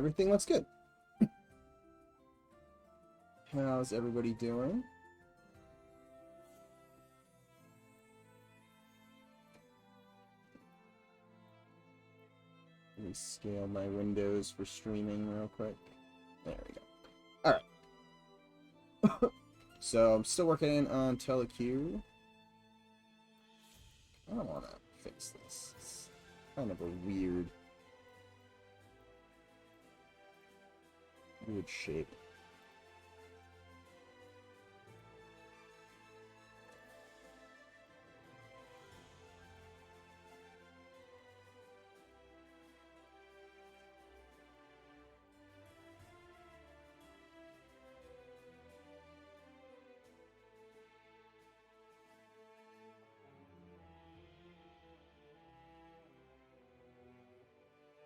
everything looks good. How's everybody doing? Let me scale my windows for streaming real quick. There we go. Alright. So, I'm still working on Tel Ekir. I don't want to fix this. It's kind of a weird shape.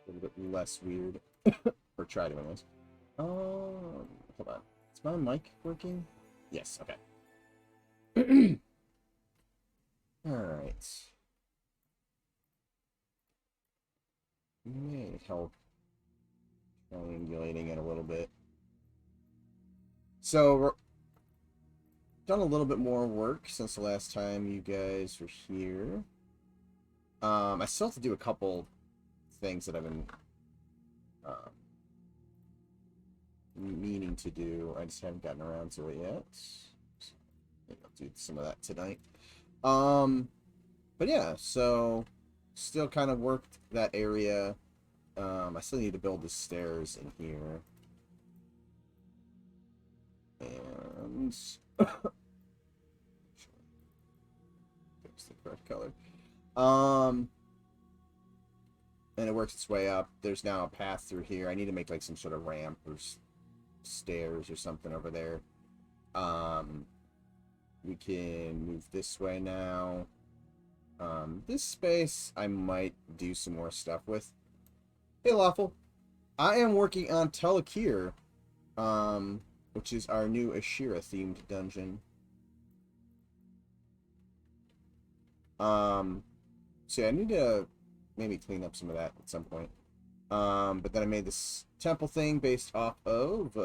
A little bit less weird. Or try to anyways. Hold on. Is my mic working? Yes, okay. Alright. May help triangulating it a little bit. So, we're done a little bit more work since the last time you guys were here. I still have to do a couple things that I've been meaning to do. I just haven't gotten around to it yet. So maybe I'll do some of that tonight. But yeah, so still kind of worked that area. I still need to build the stairs in here. And it's the correct color. And it works its way up. There's now a path through here. I need to make like some sort of ramp or stairs or something over there. We can move this way now. This space I might do some more stuff with. Hey, Lawful. I am working on Tel Ekir, which is our new Ashira-themed dungeon. So yeah, I need to maybe clean up some of that at some point. But then I made this temple thing based off of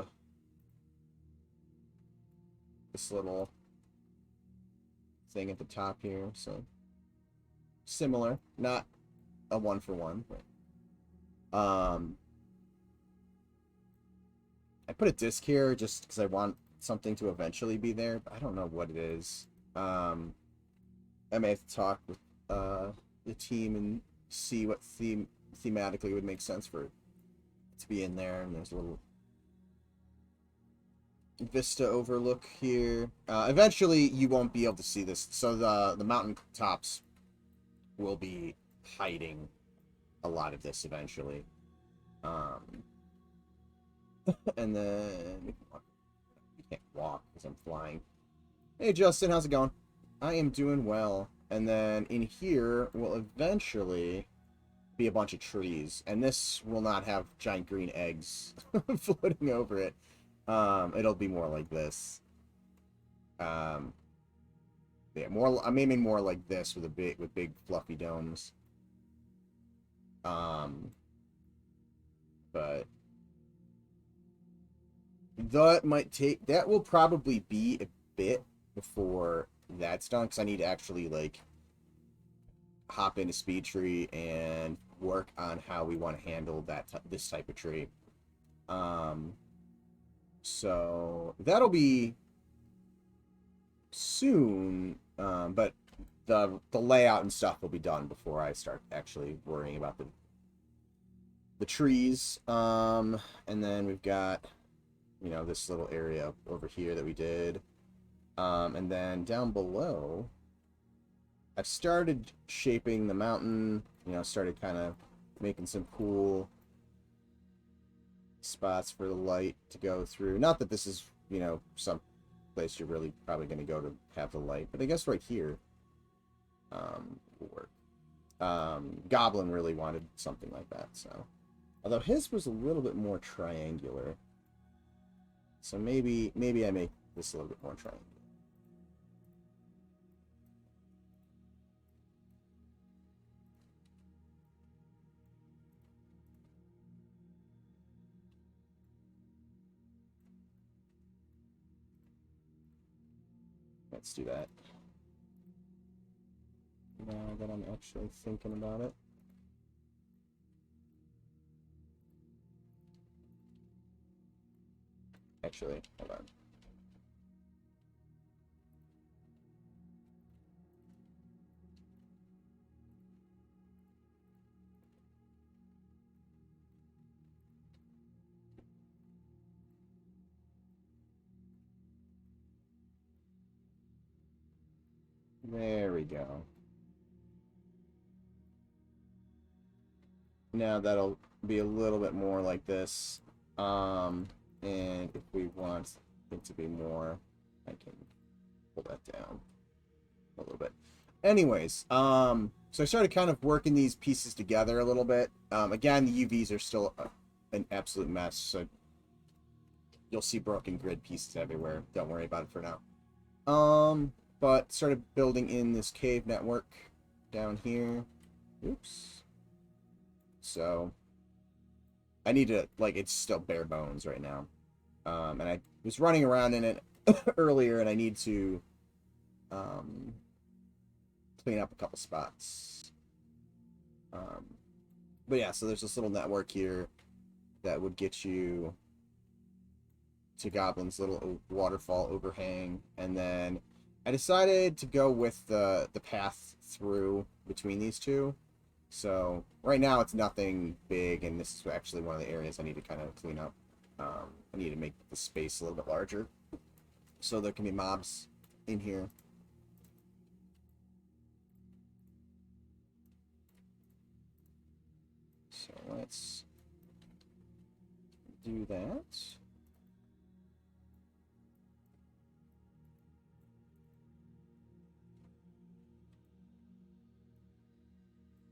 this little thing at the top here. So similar, not a one-for-one. But, I put a disc here just because I want something to eventually be there, but I don't know what it is. I may have to talk with the team and see what thematically would make sense for it to be in there. And there's a little vista overlook here. Eventually you won't be able to see this, so the mountain tops will be hiding a lot of this eventually. And then you can't walk because I'm flying. Hey Justin, how's it going? I am doing well. And then in here will eventually be a bunch of trees, and this will not have giant green eggs floating over it. It'll be more like this. Yeah, I'm aiming more like this with big fluffy domes. But that will probably be a bit before that's done, because I need to actually like hop into Speed Tree and work on how we want to handle this type of tree. So that'll be soon, but the layout and stuff will be done before I start actually worrying about the trees. And then we've got, you know, this little area over here that we did. And then down below, I've started shaping the mountain, you know, started kind of making some cool spots for the light to go through. Not that this is, you know, some place you're really probably going to go to have the light, but I guess right here will work. Goblin really wanted something like that, so. Although his was a little bit more triangular. So maybe I make this a little bit more triangular. let's do that. Now that I'm actually thinking about it. Actually, hold on. There we go. Now that'll be a little bit more like this. And if we want it to be more, I can pull that down a little bit. Anyways, so I started kind of working these pieces together a little bit. Again, the UVs are still an absolute mess, so you'll see broken grid pieces everywhere. Don't worry about it for now. But started building in this cave network down here. Oops. So I need to, like, it's still bare bones right now. And I was running around in it earlier, and I need to clean up a couple spots. But yeah, so there's this little network here that would get you to Goblin's little waterfall overhang, and then I decided to go with the path through between these two. So right now it's nothing big, and this is actually one of the areas I need to kind of clean up. I need to make the space a little bit larger so there can be mobs in here. So let's do that.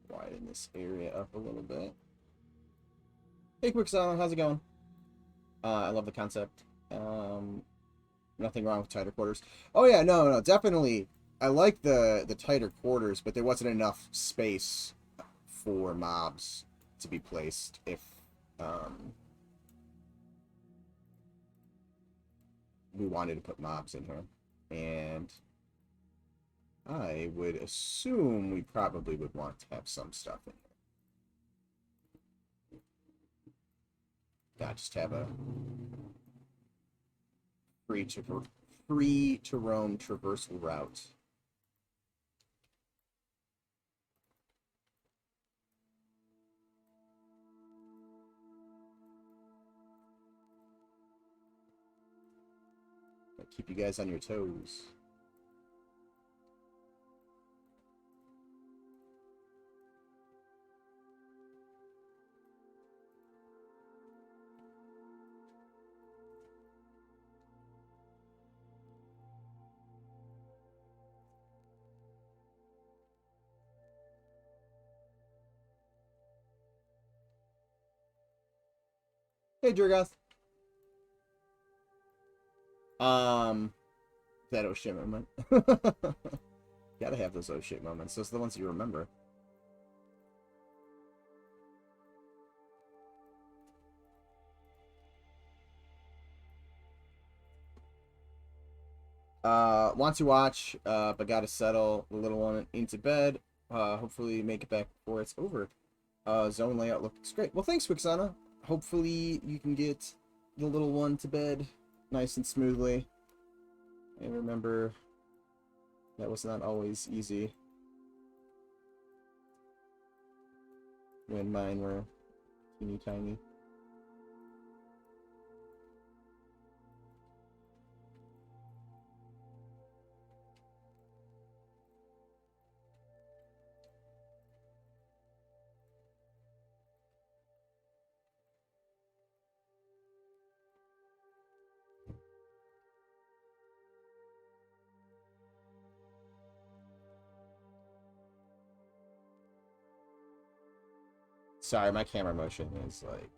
Widen this area up a little bit. Hey, Quicksand, how's it going? I love the concept. Nothing wrong with tighter quarters. Oh yeah, no, definitely. I like the tighter quarters, but there wasn't enough space for mobs to be placed if we wanted to put mobs in here. And I would assume we probably would want to have some stuff in here. Not just have a free to roam traversal route. Keep you guys on your toes. Hey, Durgoth. That oh shit moment. Gotta have those oh shit moments. Those are the ones you remember. Want to watch, but gotta settle the little one into bed. Hopefully make it back before it's over. Zone layout looks great. Well, thanks, Wixana. Hopefully you can get the little one to bed nice and smoothly. And remember, that was not always easy when mine were teeny tiny. Sorry, my camera motion is like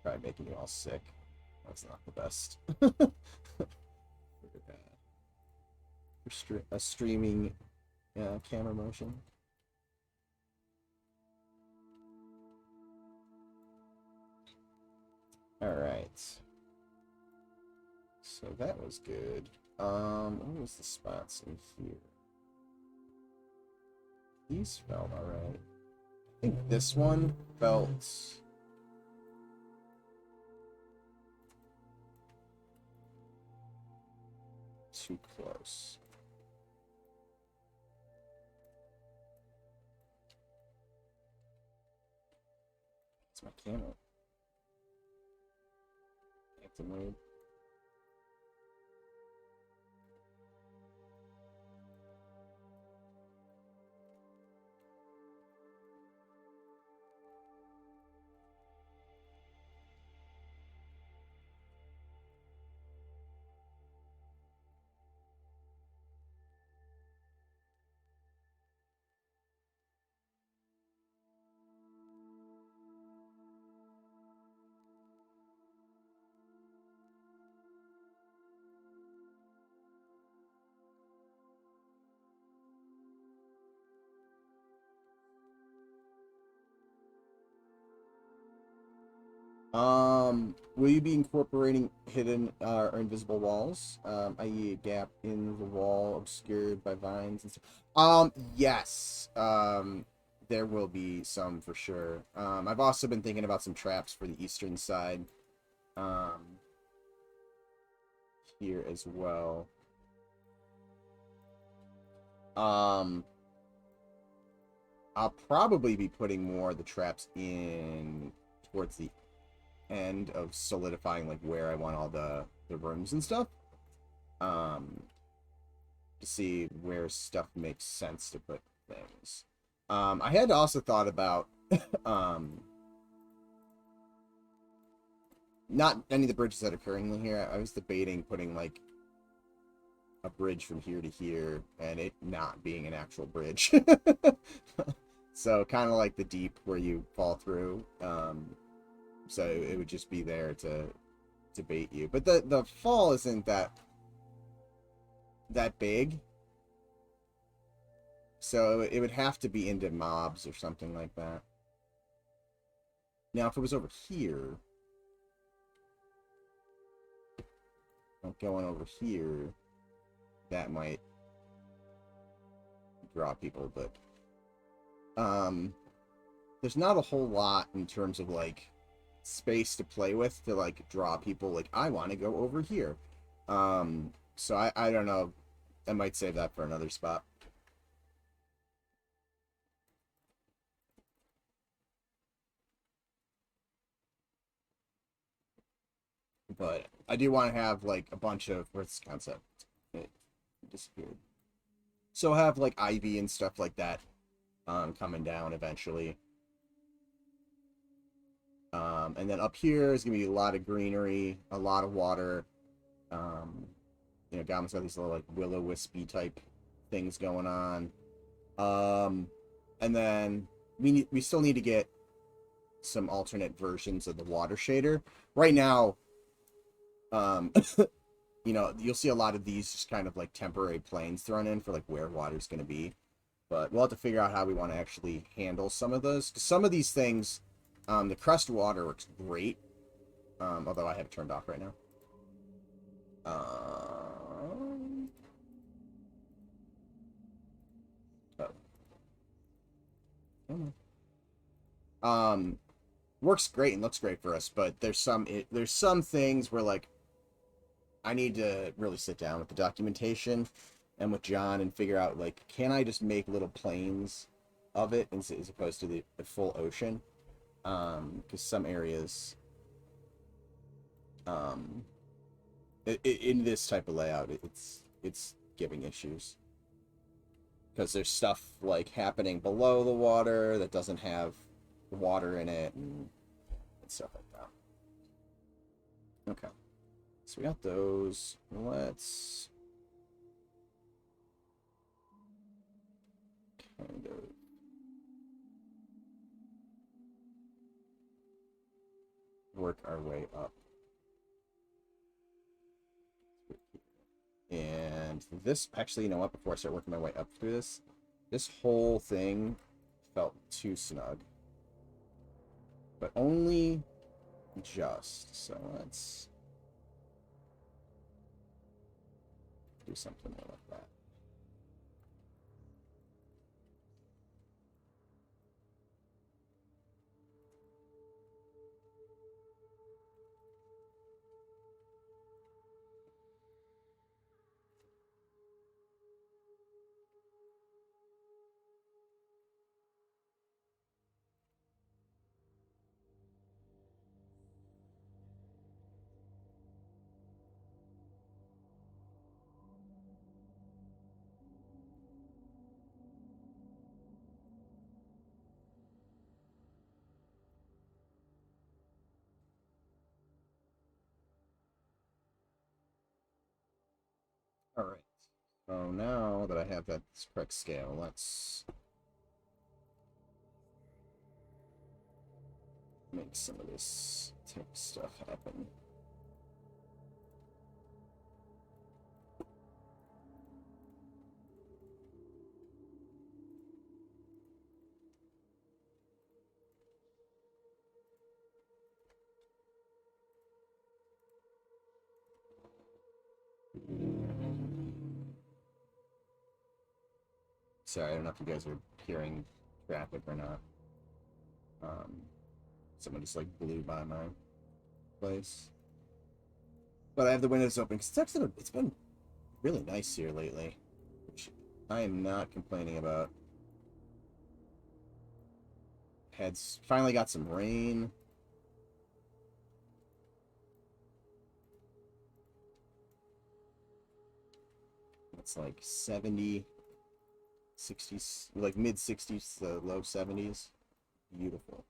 probably making you all sick. That's not the best. A streaming camera motion. All right. So that was good. What was the spots in here? These felt alright. I think this one felt too close. It's my camera. Acting weird. Will you be incorporating hidden or invisible walls, i.e. a gap in the wall obscured by vines and stuff? Yes. There will be some for sure. I've also been thinking about some traps for the eastern side, here as well. I'll probably be putting more of the traps in towards the end of solidifying like where I want all the rooms and stuff, to see where stuff makes sense to put things. I had also thought about not any of the bridges that are currently here. I was debating putting like a bridge from here to here and it not being an actual bridge. So kind of like the deep where you fall through, so it would just be there to bait you. But the fall isn't that big. So it would have to be into mobs or something like that. Now, if it was over here, going over here, that might draw people, but there's not a whole lot in terms of like space to play with to like draw people like I want to go over here. So I don't know. I might save that for another spot. But I do want to have like a bunch of where's the concept? It disappeared. So have like ivy and stuff like that coming down eventually. And then up here is gonna be a lot of greenery, a lot of water. You know, Goblin's got these little like willow-wispy type things going on. And then we still need to get some alternate versions of the water shader. Right now, you know, you'll see a lot of these just kind of like temporary planes thrown in for like where water's going to be. But we'll have to figure out how we want to actually handle some of those. Some of these things, the crust water works great, although I have it turned off right now. Works great and looks great for us, but there's some things where like I need to really sit down with the documentation and with John and figure out like, can I just make little planes of it as opposed to the full ocean? Because some areas, in this type of layout, it's giving issues because there's stuff like happening below the water that doesn't have water in it and stuff like that. Okay, so we got those. Let's kind of work our way up. And this, actually, you know what, before I start working my way up through this whole thing felt too snug. But only just. So let's do something more like that. All right. So now that I have that correct scale, let's make some of this tech stuff happen. Sorry, I don't know if you guys are hearing traffic or not. Someone just like blew by my place. But I have the windows open because it's been really nice here lately, which I am not complaining about. Finally got some rain. It's like 70, 60s, like mid 60s to low 70s. Beautiful.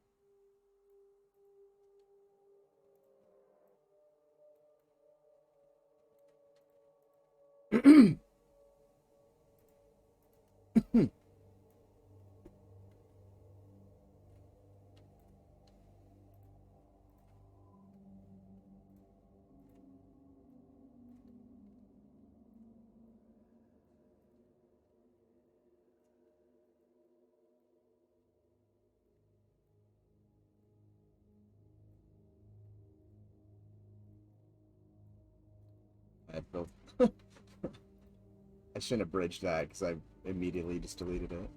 I built. I shouldn't have bridged that because I immediately just deleted it.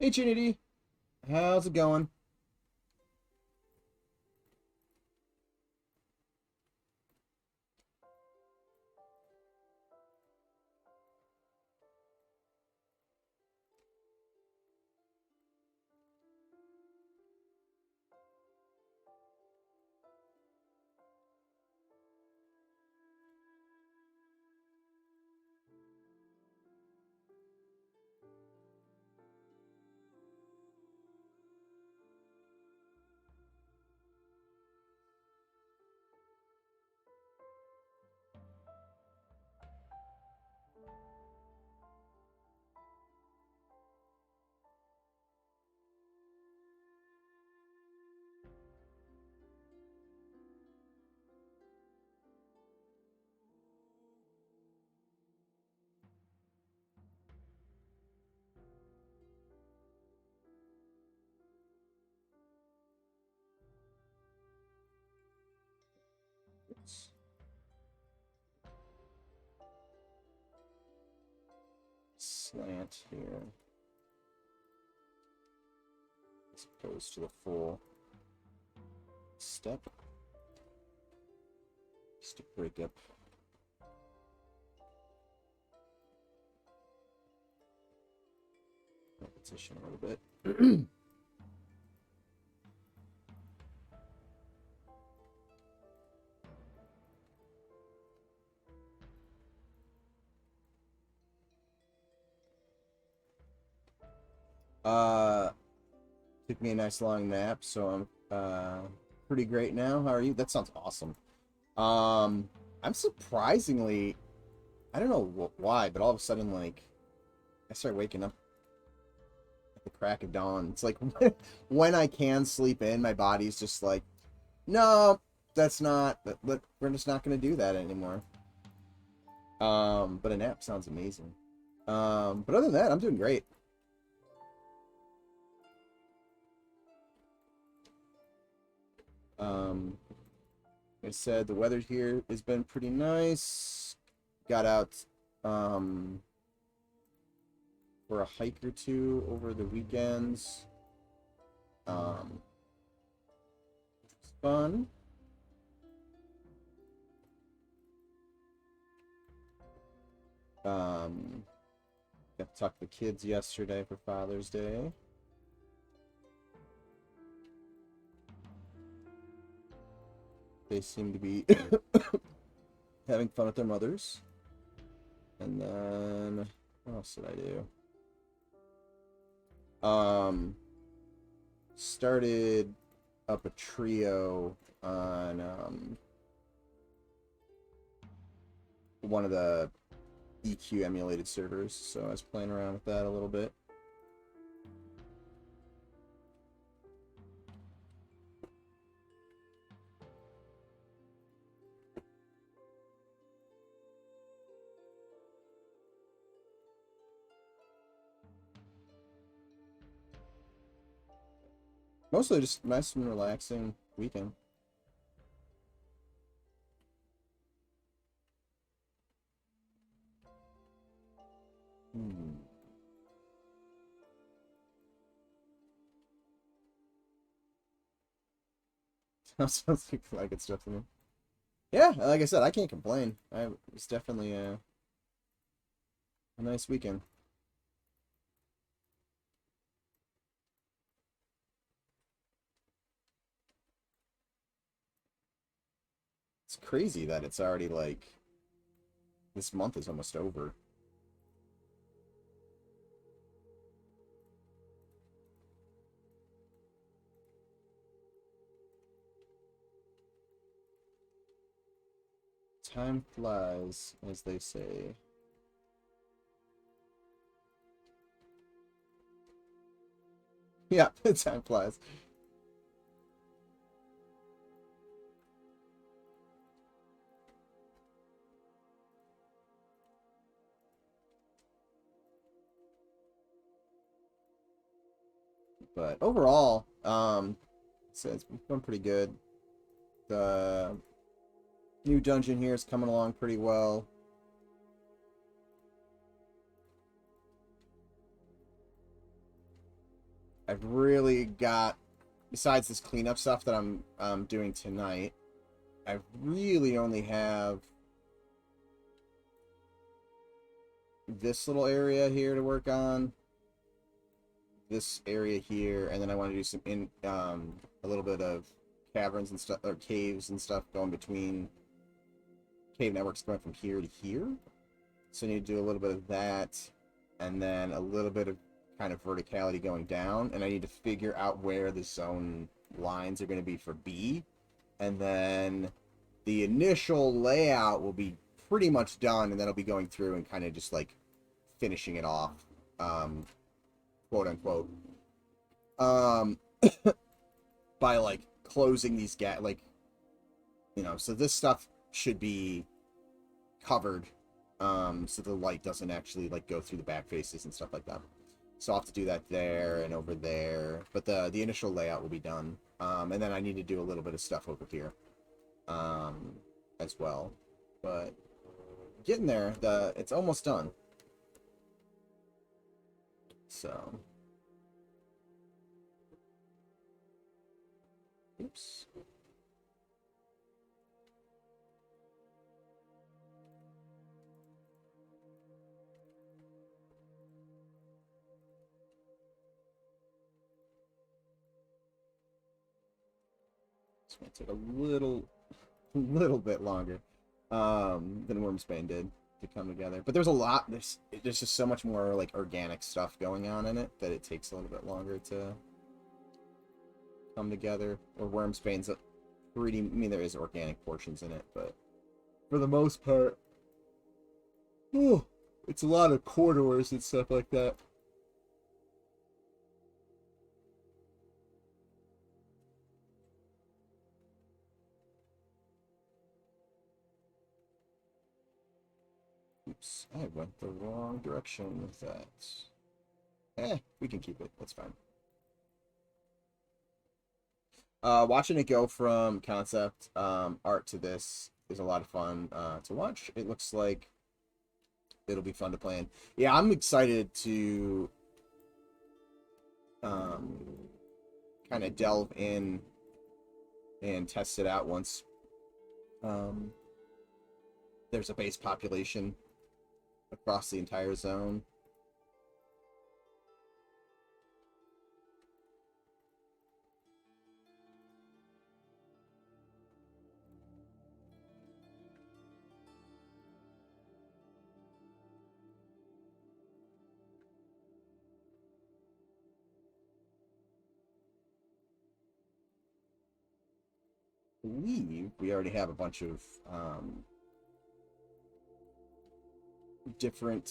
Hey Trinity, how's it going? Slant here as opposed to the full step, just to break up repetition a little bit. Took me a nice long nap, so I'm pretty great now. How are you? That sounds awesome. I'm surprisingly, I don't know why, but all of a sudden, like, I start waking up at the crack of dawn. It's like when I can sleep in, my body's just like, no, that's not. We're just not going to do that anymore. But a nap sounds amazing. But other than that, I'm doing great. Like I said, the weather here has been pretty nice. Got out for a hike or two over the weekends. It's fun. Got to talk to the kids yesterday for Father's Day. They seem to be having fun with their mothers. And then what else did I do? Started up a trio on one of the EQ emulated servers, so I was playing around with that a little bit. Mostly just nice and relaxing weekend. Sounds like good stuff to me. Yeah, like I said, I can't complain. It's definitely a nice weekend. It's crazy that it's already like this month is almost over. Time flies, as they say. Yeah, time flies. But overall, so it's been pretty good. The new dungeon here is coming along pretty well. I've really got, besides this cleanup stuff that I'm doing tonight, I really only have this little area here to work on, this area here, and then I want to do some a little bit of caverns and stuff, or caves and stuff going between cave networks going from here to here. So I need to do a little bit of that, and then a little bit of kind of verticality going down, and I need to figure out where the zone lines are going to be for B, and then the initial layout will be pretty much done, and then I'll be going through and kind of just like finishing it off, quote unquote, by like closing these like, you know, so this stuff should be covered, so the light doesn't actually like go through the back faces and stuff like that. So I'll have to do that there and over there, but the initial layout will be done, and then I need to do a little bit of stuff over here, as well. But getting there, it's almost done. So, oops. It's gonna take a little bit longer than Wormsbane did to come together. But there's a lot. There's just so much more like organic stuff going on in it that it takes a little bit longer to come together. Or Wormsbane's pretty. I mean, there is organic portions in it, but for the most part, It's a lot of corridors and stuff like that. Oops, I went the wrong direction with that. We can keep it. That's fine. Watching it go from concept art to this is a lot of fun to watch. It looks like it'll be fun to play in. Yeah, I'm excited to kind of delve in and test it out once there's a base population across the entire zone. I believe we already have a bunch of different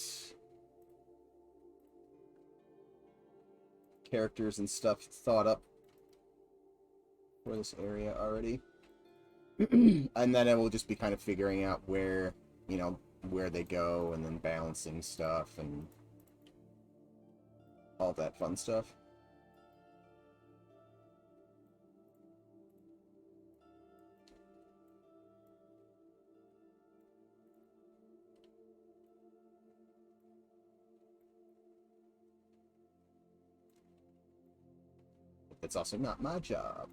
characters and stuff thought up for this area already. And then it will just be kind of figuring out where, you know, where they go and then balancing stuff and all that fun stuff. It's also not my job.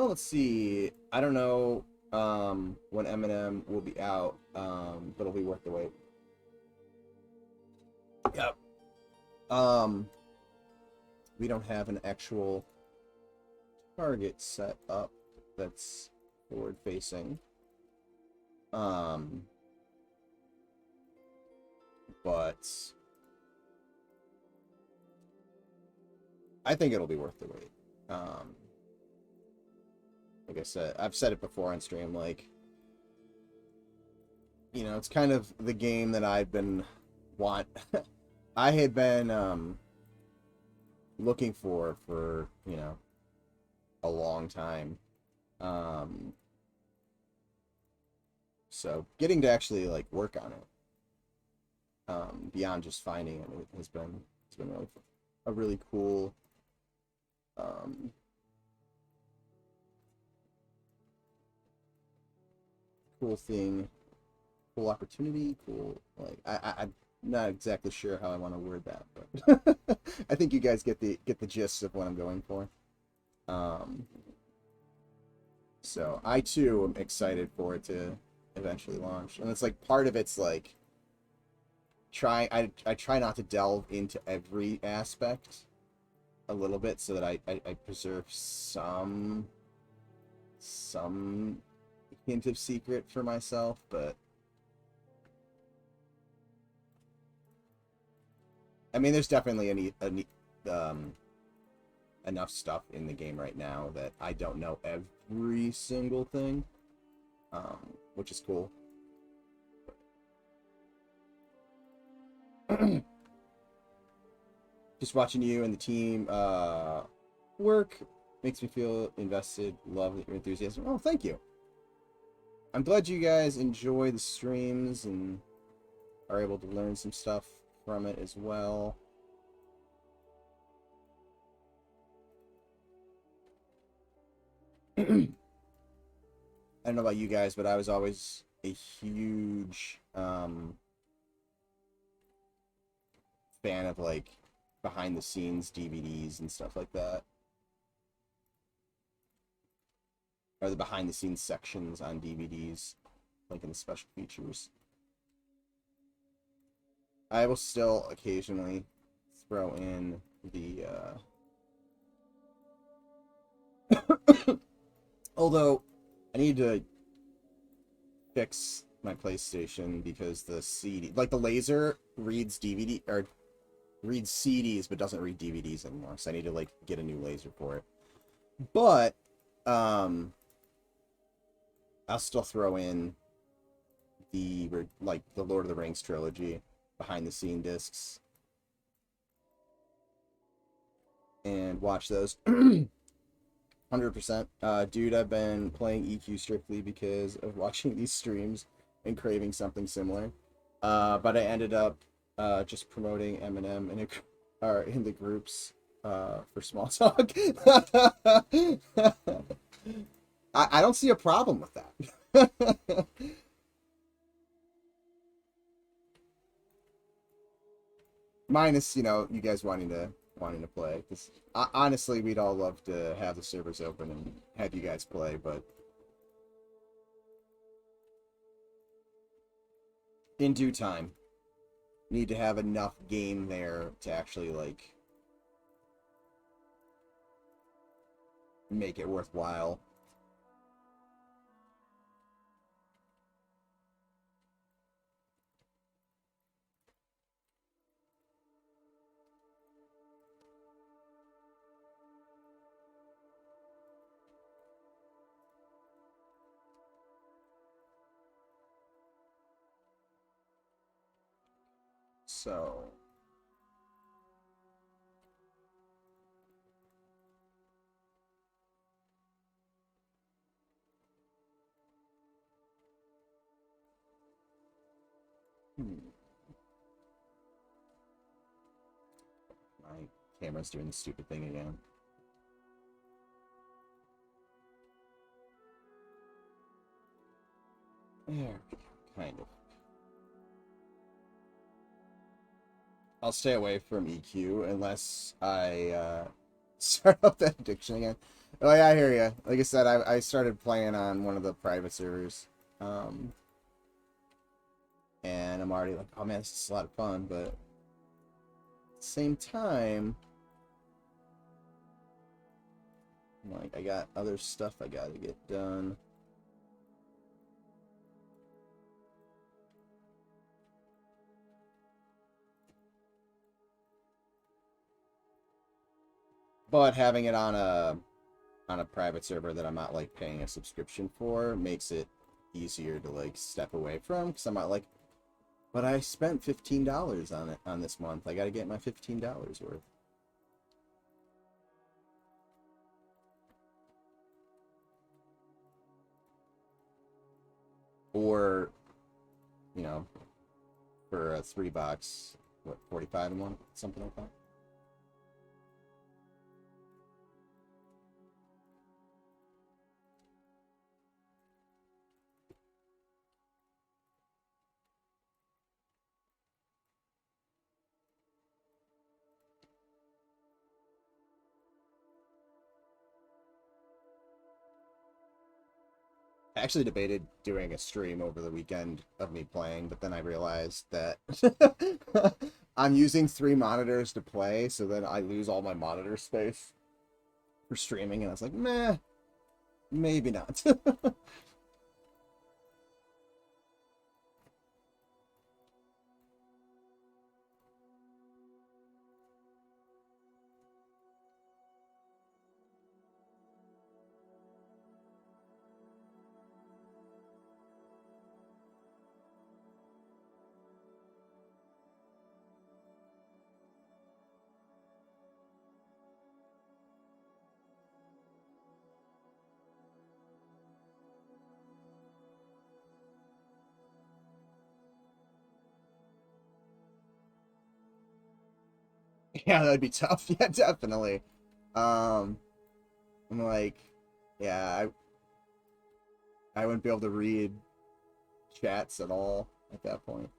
Let's see. I don't know when Eminem will be out, but it'll be worth the wait. Yep. We don't have an actual target set up that's forward facing. But I think it'll be worth the wait. Like I said, I've said it before on stream, like, you know, it's kind of the game that I've been I had been looking for, you know, a long time. So getting to actually like work on it, beyond just finding it, it's been really a really cool cool thing, cool opportunity, cool, like I'm not exactly sure how I want to word that, but I think you guys get the gist of what I'm going for. So I too am excited for it to eventually launch, and it's like part of it's like I try not to delve into every aspect a little bit so that I preserve some hint of secret for myself, but I mean, there's definitely enough stuff in the game right now that I don't know every single thing, which is cool. Just watching you and the team work makes me feel invested. Love your enthusiasm. Oh, thank you. I'm glad you guys enjoy the streams and are able to learn some stuff from it as well. I don't know about you guys, but I was always a huge fan of like behind the scenes DVDs and stuff like that, or the behind the scenes sections on DVDs, like in the special features. I will still occasionally throw in the although I need to fix my PlayStation because the CD, like the laser reads DVD or reads CDs but doesn't read DVDs anymore. So I need to like get a new laser for it. But I'll still throw in the like the Lord of the Rings trilogy behind the scene discs and watch those. 100%. Dude, I've been playing EQ strictly because of watching these streams and craving something similar. But I ended up just promoting Eminem in the groups for small talk. I don't see a problem with that. Minus, you guys wanting to play. Because honestly, we'd all love to have the servers open and have you guys play, but in due time, need to have enough game there to actually like make it worthwhile. So my camera's doing the stupid thing again. There, kind of. I'll stay away from EQ unless I start up that addiction again. Oh yeah, I hear you. Like I said, I started playing on one of the private servers, and I'm already like, oh man, this is a lot of fun. But at the same time, like I got other stuff I got to get done. But having it on a private server that I'm not like paying a subscription for makes it easier to like step away from, because I'm not like, but I spent $15 on it on this month. I got to get my $15 worth. Or, for a $3, what, 45 a month, something like that. I actually debated doing a stream over the weekend of me playing, but then I realized that I'm using 3 monitors to play, so then I lose all my monitor space for streaming, and I was like, meh, maybe not. Yeah, that'd be tough. Yeah, definitely. I'm like, yeah, I wouldn't be able to read chats at all at that point.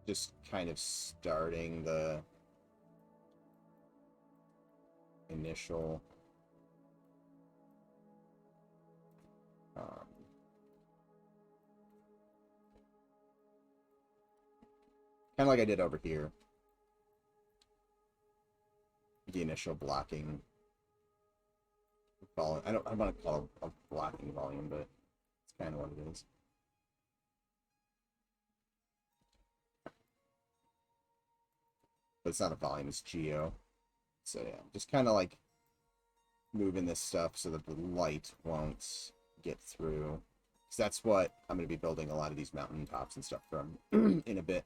just kind of starting the initial kind of like I did over here. The initial blocking volume. I want to call it a blocking volume, but it's kind of what it is. But it's not a volume, it's geo. So yeah, just kind of like moving this stuff so that the light won't get through. Because that's what I'm going to be building a lot of these mountaintops and stuff from in a bit.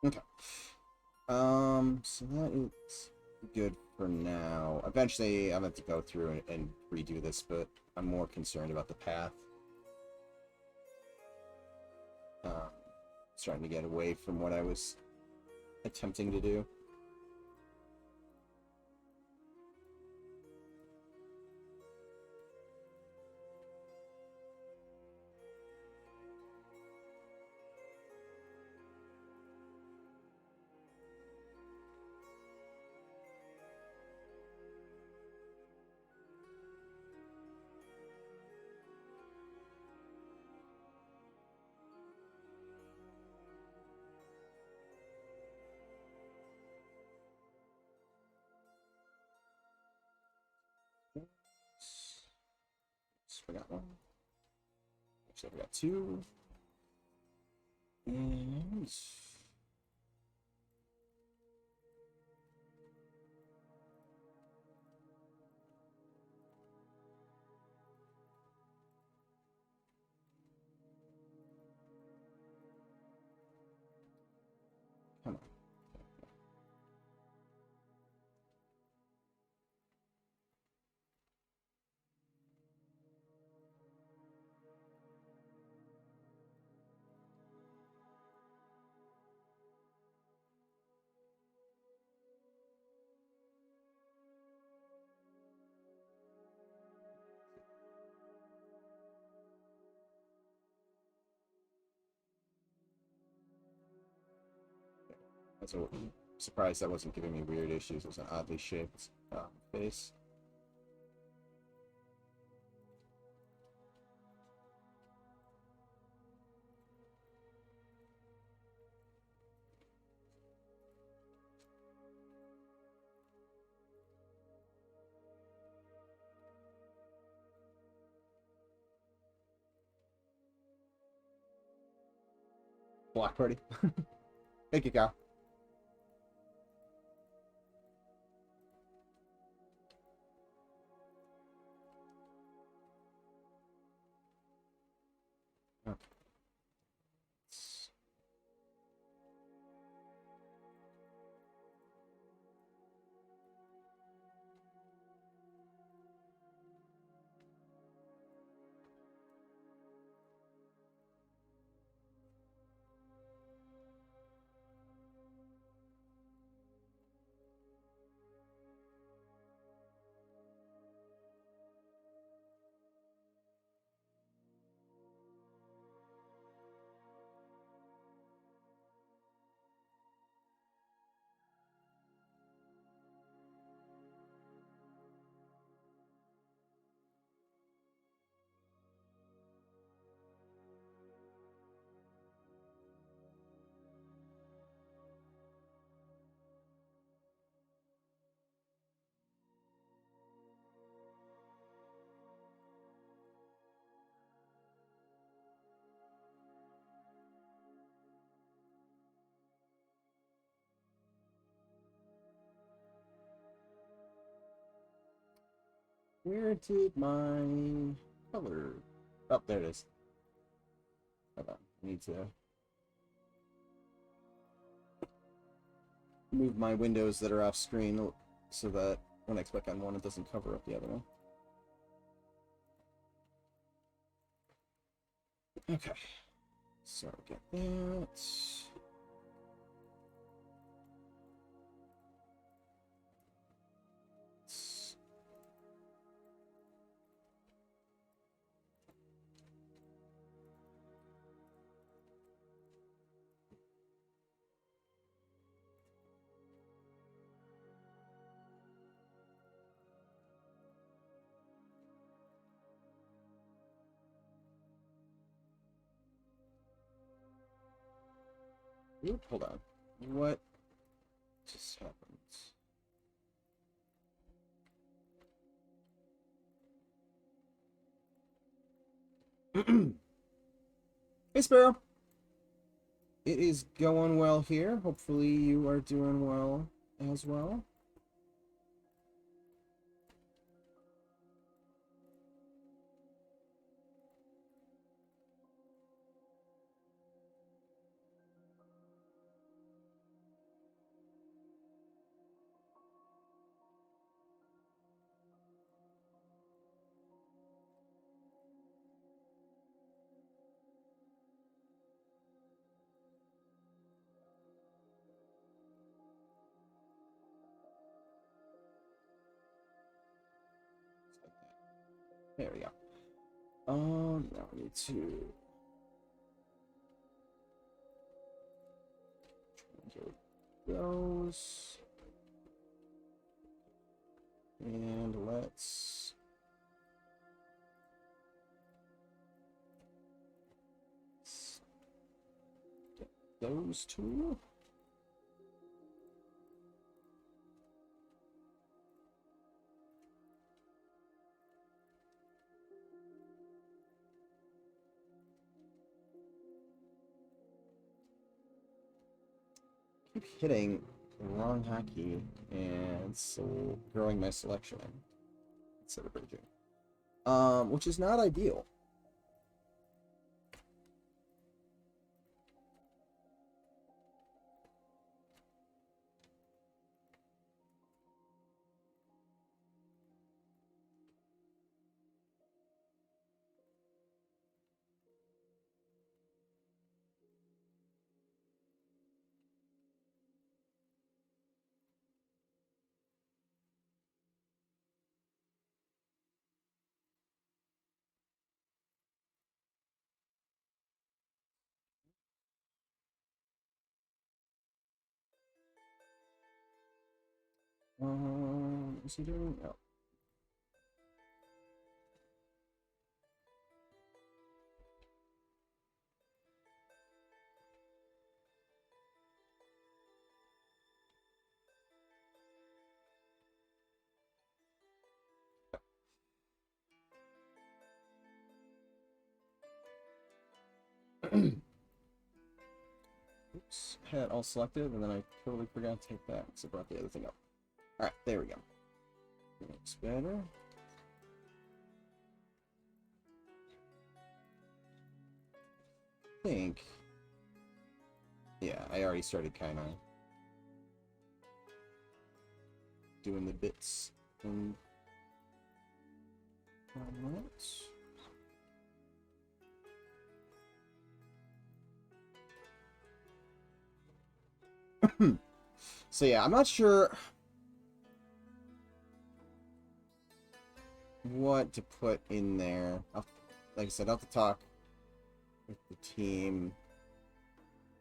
Okay. So that is good for now. Eventually, I'm going to have to go through and redo this, but I'm more concerned about the path. Starting to get away from what I was attempting to do. Forgot one. Actually, I forgot two. And come on. I'm surprised that wasn't giving me weird issues. It was an oddly shaped face. Block party. Thank you, Kyle. Oh. Where did my color? Oh, there it is. Hold on. I need to move my windows that are off screen so that when I click on one, it doesn't cover up the other one. Okay. So get that. Oop, hold on. What just happened? Hey, Sparrow. It is going well here. Hopefully you are doing well as well. There we go. Now we need to get those. And let's get those two. Keep hitting the wrong hotkey and so growing my selection instead of bridging. Which is not ideal. Is he doing? No. Oops, had it all selected, and then I totally forgot to take that, so I brought the other thing up. Alright, there we go. Looks better. I think... Yeah, I already started kind of doing the bits and that. So yeah, I'm not sure what to put in there. Like I said, I'll have to talk with the team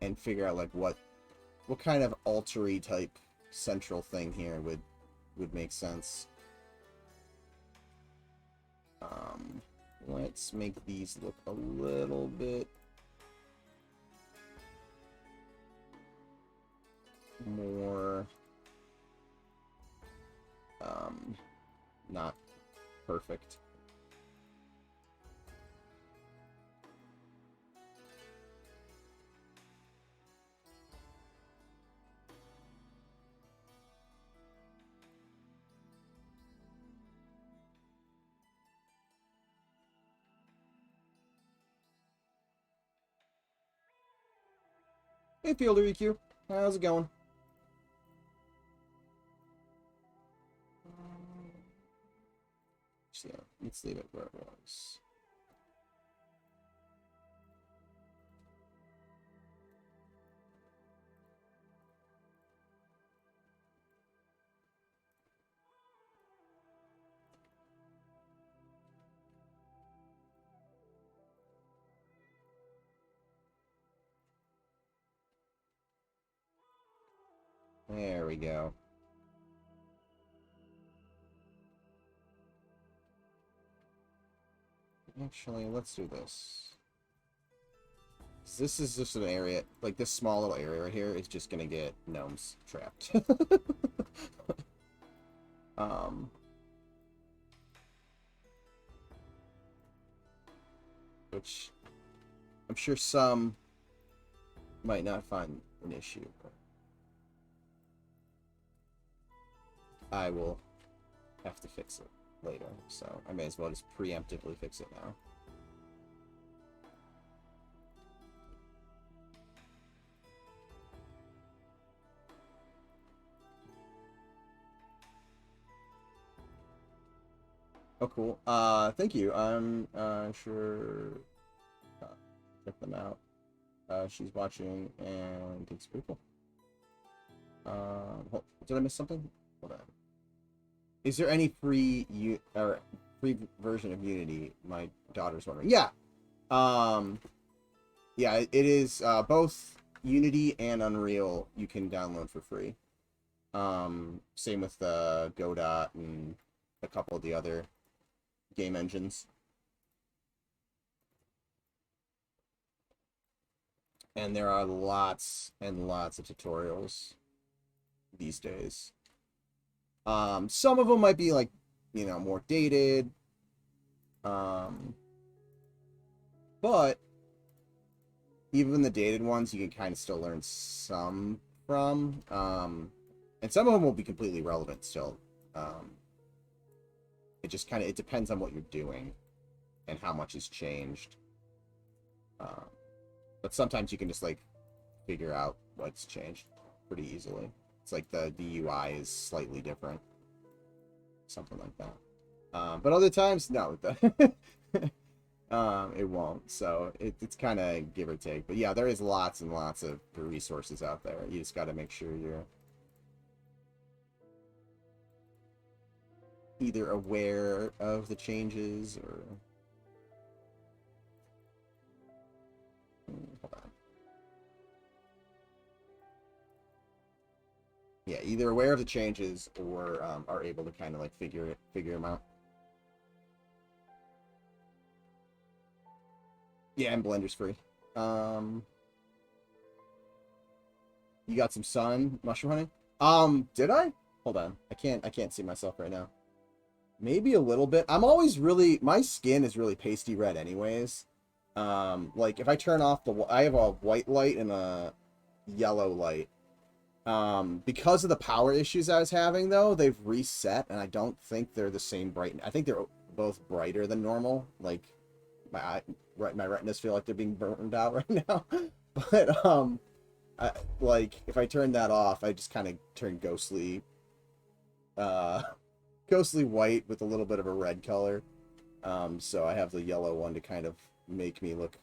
and figure out like what kind of alter-y type central thing here would make sense. Let's make these look a little bit more not perfect. Hey, Fielder EQ. How's it going? So, let's leave it where it was. There we go. Actually, let's do this. This is just an area, like this small little area right here is just gonna get gnomes trapped. um, which I'm sure some might not find an issue, but I will have to fix it later, so I may as well just preemptively fix it now. Oh, cool. Thank you. I'm sure check them out. She's watching, and it's pretty cool. Did I miss something? Hold on. Is there any free version of Unity? My daughter's wondering. Yeah. Yeah, it is both Unity and Unreal you can download for free. Same with Godot and a couple of the other game engines. And there are lots and lots of tutorials these days. Some of them might be like, you know, more dated. But even the dated ones you can kind of still learn some from. And some of them will be completely relevant still. It just kind of, it depends on what you're doing and how much has changed. But sometimes you can just like figure out what's changed pretty easily. It's like the UI is slightly different. Something like that. But other times, no. It won't. So it's kind of give or take. But yeah, there is lots and lots of resources out there. You just got to make sure you're either aware of the changes or... Hold on. Yeah, either aware of the changes or are able to kind of like figure them out. Yeah, and Blender's free. You got some sun mushroom honey? Did I? Hold on. I can't see myself right now. Maybe a little bit. I'm always really, my skin is really pasty red anyways. Like if I turn off I have a white light and a yellow light. Because of the power issues I was having though, they've reset and I don't think they're the same brightness. I think they're both brighter than normal. Like my retinas feel like they're being burned out right now. But like if I turn that off, I just kind of turn ghostly white with a little bit of a red color. So I have the yellow one to kind of make me look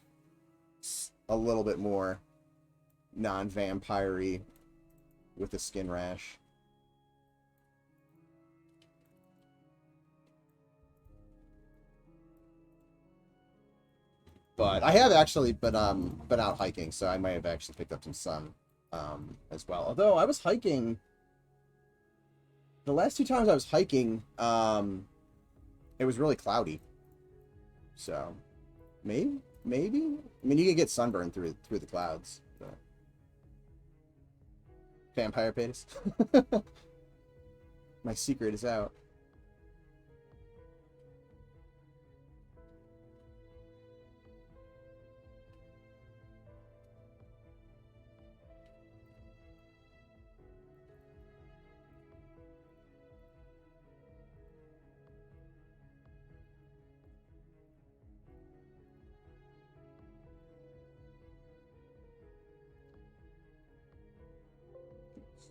a little bit more non-vampire-y with a skin rash. But I have actually been out hiking, so I might have actually picked up some sun as well. Although I was hiking the last 2 times I was hiking, it was really cloudy. So maybe. I mean, you can get sunburned through the clouds. But... Vampire paste. My secret is out.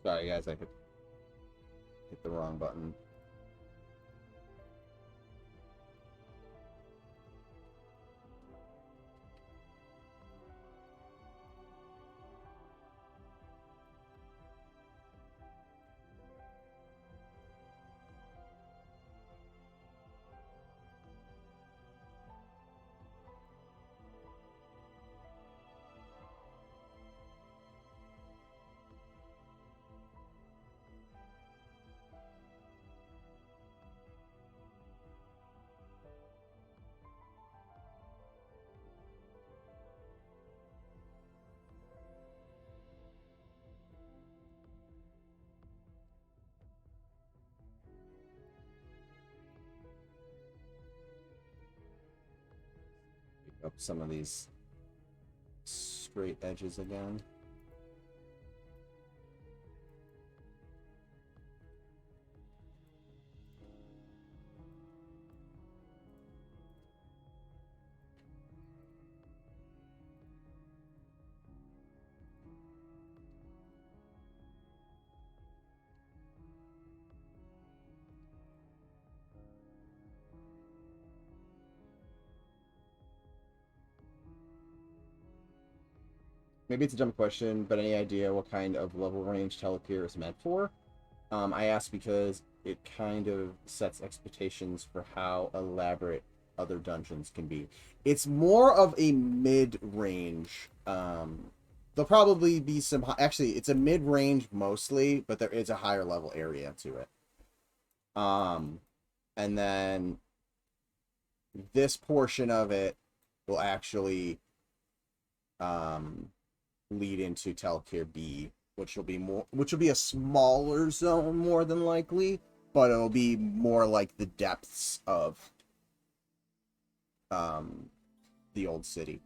Sorry, guys, I hit the wrong button. Pick up some of these straight edges again. Maybe it's a dumb question, but any idea what kind of level range Tel Ekir is meant for? I ask because it kind of sets expectations for how elaborate other dungeons can be. It's more of a mid-range. There'll probably be some... Actually, it's a mid-range mostly, but there is a higher level area to it. And then this portion of it will actually lead into Tel Ekir B, which will be a smaller zone more than likely, but it'll be more like the depths of the old city.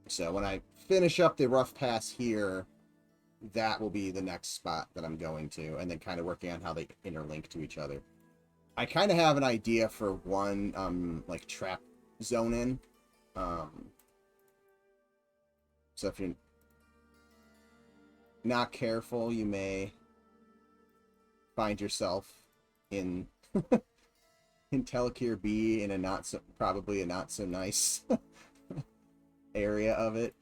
So when I finish up the rough pass here, that will be the next spot that I'm going to, and then kind of working on how they interlink to each other. I kind of have an idea for one, like, trap zone in. So if you're not careful, you may find yourself in in Tel Ekir B in a probably a not so nice area of it.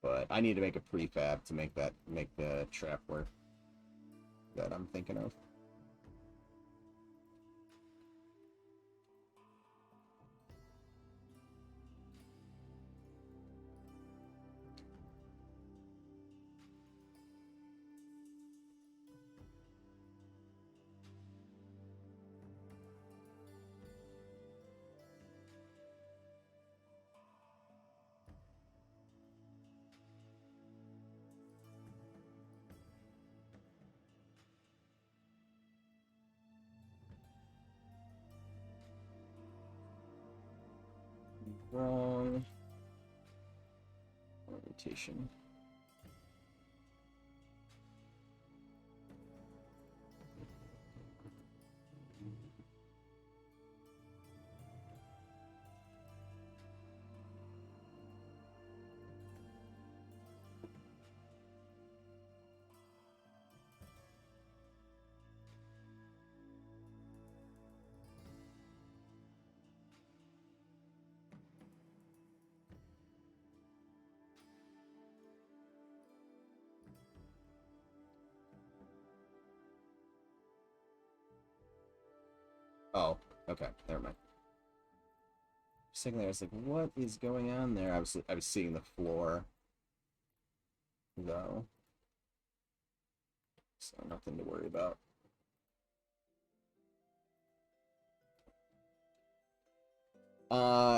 But I need to make a prefab to make the trap work that I'm thinking of. Wrong orientation. Oh, okay, never mind. Second, I was like, what is going on there? I was seeing the floor, though, so nothing to worry about.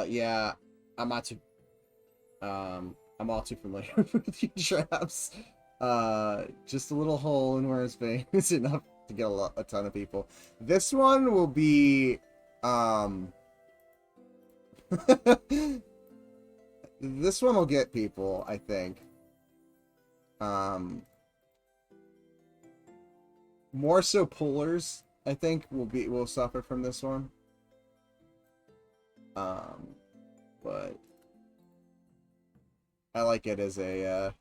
Yeah, I'm not too, I'm all too familiar with the traps. Just a little hole in where his vein is enough to get a ton of people. This one will be, this one will get people, I think. More so pullers, I think, will suffer from this one. But I like it as a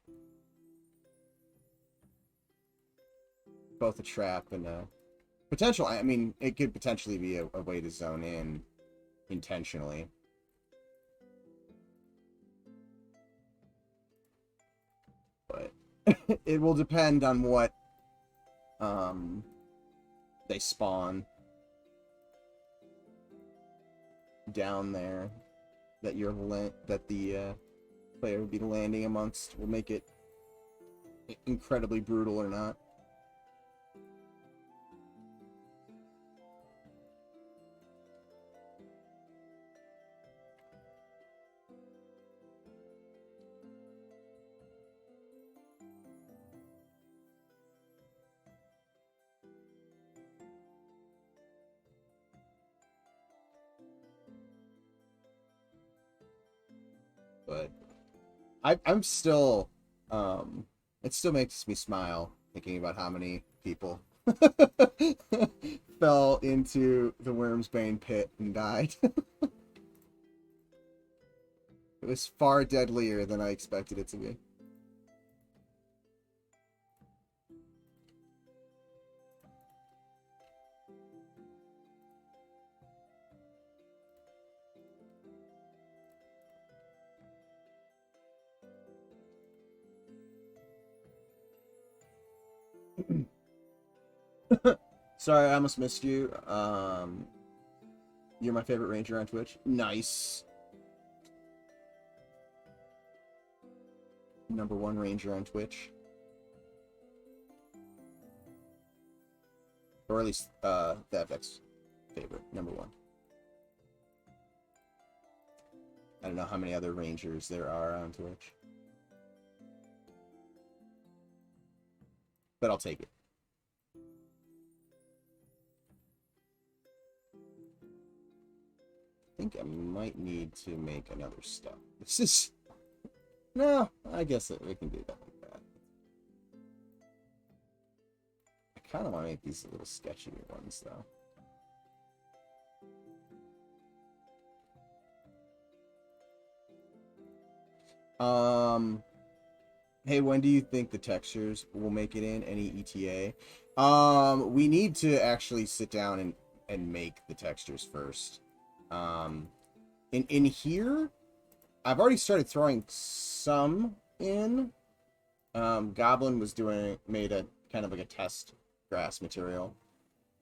both a trap and a potential. I mean, it could potentially be a way to zone in intentionally. But it will depend on what they spawn down there that the player would be landing amongst will make it incredibly brutal or not. But I'm still, it still makes me smile thinking about how many people fell into the Wormsbane pit and died. It was far deadlier than I expected it to be. Sorry, I almost missed you. You're my favorite ranger on Twitch. Nice. #1 ranger on Twitch. Or at least, the FX favorite, #1. I don't know how many other rangers there are on Twitch. But I'll take it. I think I might need to make another step. This is... No, I guess we can do that like that. I kind of want to make these a little sketchier ones, though. Hey, when do you think the textures will make it in? Any ETA? We need to actually sit down and make the textures first. In here, I've already started throwing some in. Goblin was made a kind of like a test grass material,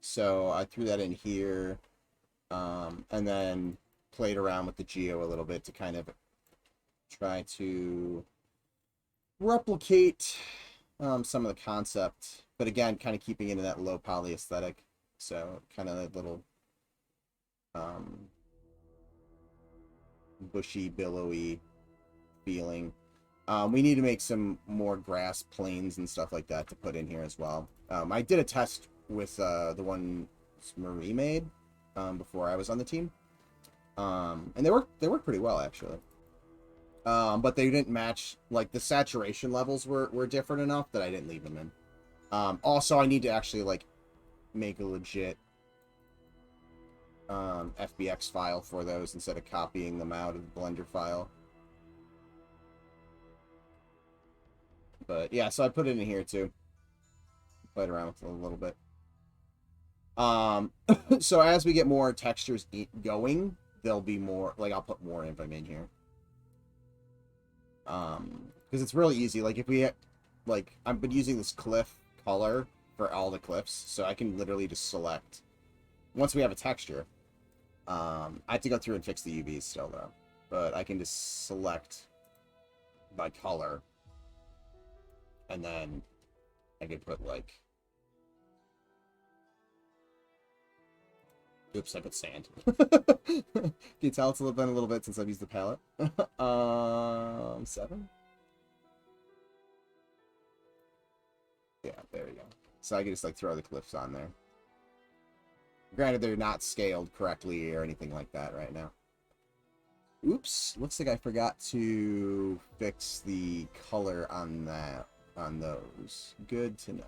so I threw that in here, and then played around with the geo a little bit to kind of try to replicate some of the concept, but again, kind of keeping it in that low poly aesthetic. So kind of that little bushy, billowy feeling. We need to make some more grass plains and stuff like that to put in here as well. I did a test with the one Marie made before I was on the team, and they worked pretty well actually. But they didn't match, like the saturation levels were different enough that I didn't leave them in. Also, I need to actually like make a legit FBX file for those instead of copying them out of the Blender file. But yeah, so I put it in here too. Played around with it a little bit. So as we get more textures going, there'll be more, like I'll put more of them in here. Because it's really easy. Like if we, like I've been using this cliff color for all the cliffs, so I can literally just select. Once we have a texture, I have to go through and fix the UVs still though, but I can just select by color, and then I can put like. Oops, I put sand. Can you tell it's been a little bit since I've used the palette? 7? Yeah, there we go. So I can just like throw the cliffs on there. Granted, they're not scaled correctly or anything like that right now. Oops, looks like I forgot to fix the color on those. Good to know.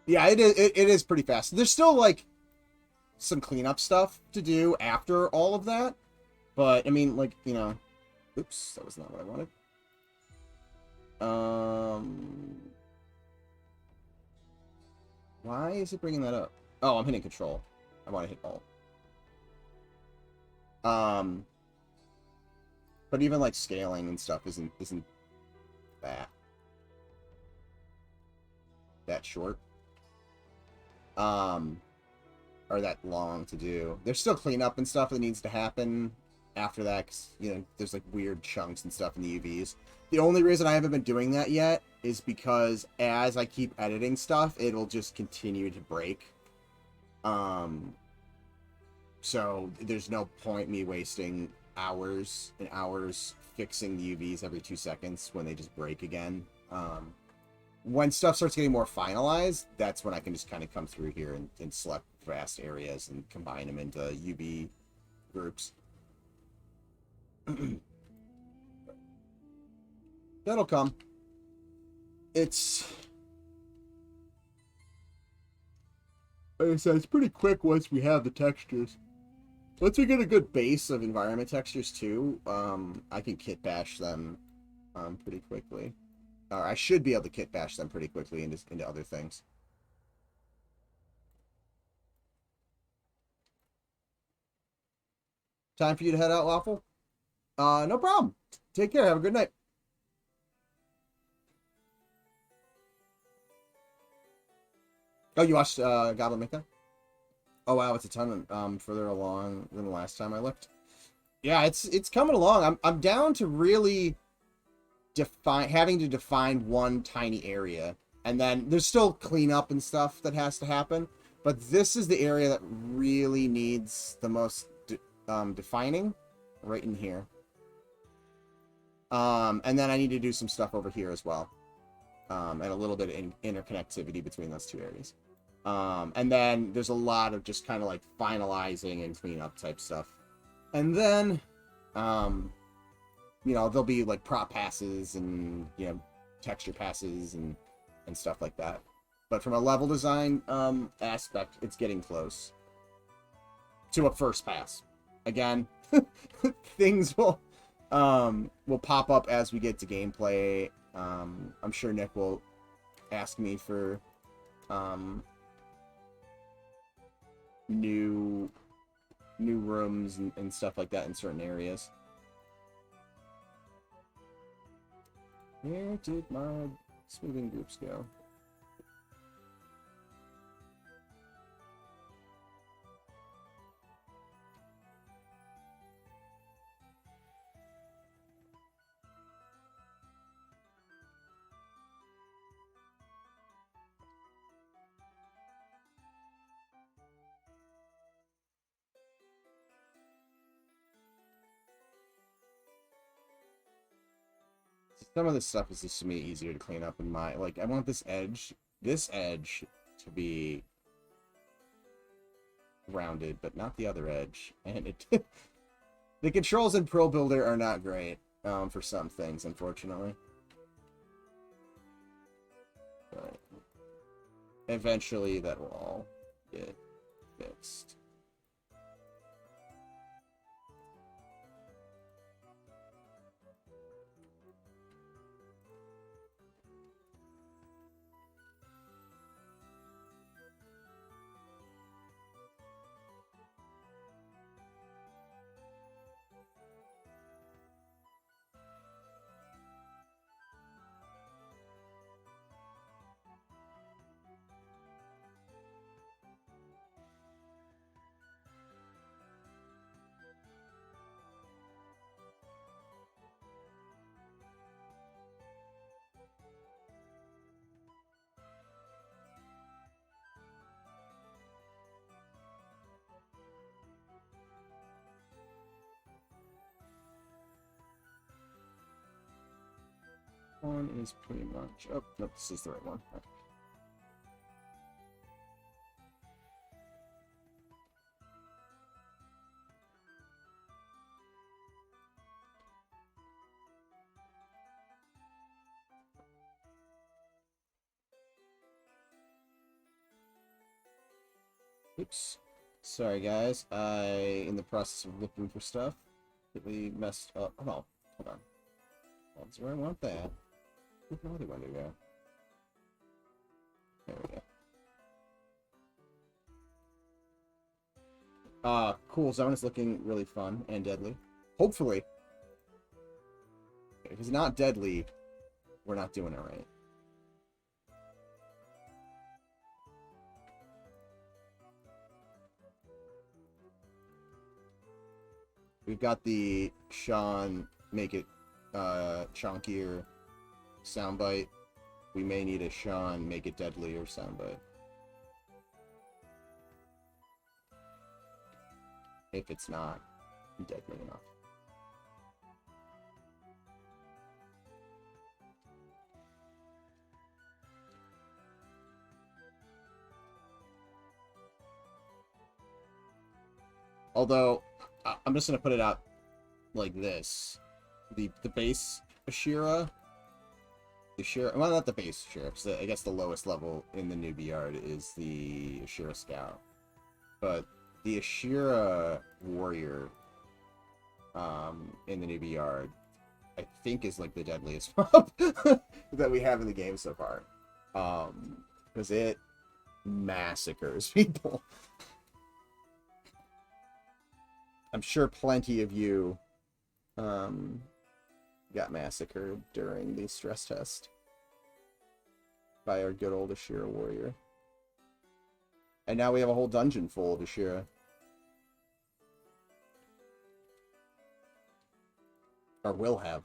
Yeah, it is pretty fast. There's still like some cleanup stuff to do after all of that, but I mean, like, you know, oops, that was not what I wanted. Why is it bringing that up? Oh, I'm hitting control. I want to hit alt. But even like scaling and stuff isn't that short. Or that long to do. There's still cleanup and stuff that needs to happen after that, 'cause, you know, there's like weird chunks and stuff in the UVs. The only reason I haven't been doing that yet is because as I keep editing stuff, it'll just continue to break. So there's no point me wasting hours and hours fixing the UVs every 2 seconds when they just break again. When stuff starts getting more finalized, that's when I can just kind of come through here and select vast areas and combine them into UV groups. That'll come. It's, like I said, it's pretty quick once we have the textures. Once we get a good base of environment textures too, I can kit bash them pretty quickly. Or I should be able to kit bash them pretty quickly into other things. Time for you to head out, Waffle? No problem. Take care. Have a good night. Oh, you watched Goblin Mytha? Oh wow, it's a ton further along than the last time I looked. Yeah, it's coming along. I'm down to really having to define one tiny area, and then there's still cleanup and stuff that has to happen. But this is the area that really needs the most defining, right in here. And then I need to do some stuff over here as well, and a little bit of interconnectivity between those two areas. And then there's a lot of just kind of like finalizing and cleanup type stuff. And then, you know, there'll be like prop passes and, you know, texture passes and stuff like that. But from a level design aspect, it's getting close to a first pass. Again, things will pop up as we get to gameplay. I'm sure Nick will ask me for new rooms and stuff like that in certain areas. Where did my smoothing groups go? Some of this stuff is just to me easier to clean up in my, like, I want this edge to be rounded, but not the other edge. And it the controls in Pro Builder are not great for some things, unfortunately. But eventually that will all get fixed. one is pretty much... Oh, nope, this is the right one. Okay. Oops. Sorry, guys. In the process of looking for stuff, completely messed up. Oh, hold on. That's where I want that. Where do I want to go? There we go. Cool. Zone is looking really fun and deadly. Hopefully. If it's not deadly, we're not doing it right. We've got the Sean make it chunkier soundbite. We may need a Sean make it deadlier soundbite. If it's not deadly enough. Although, I'm just going to put it out like this. The base Ashira... well, not the base Ashira, because I guess the lowest level in the newbie yard is the Ashira Scout. But the Ashira Warrior in the newbie yard, I think is like the deadliest mob that we have in the game so far. Because it massacres people. I'm sure plenty of you got massacred during the stress test by our good old Ashira Warrior. And now we have a whole dungeon full of Ashira. Or will have.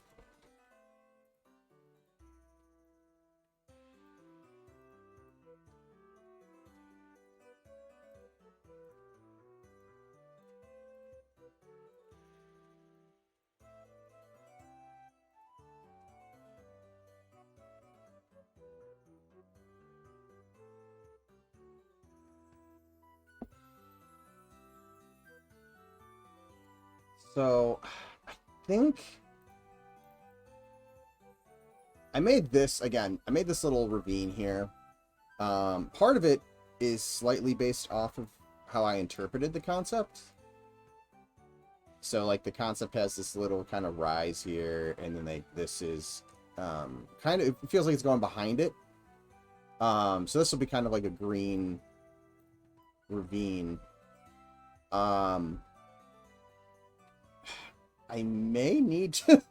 So, I think I made this, again, I made this little ravine here. Part of it is slightly based off of how I interpreted the concept. So, like, the concept has this little kind of rise here, and then this is kind of, it feels like it's going behind it. So this will be kind of like a green ravine. I may need to...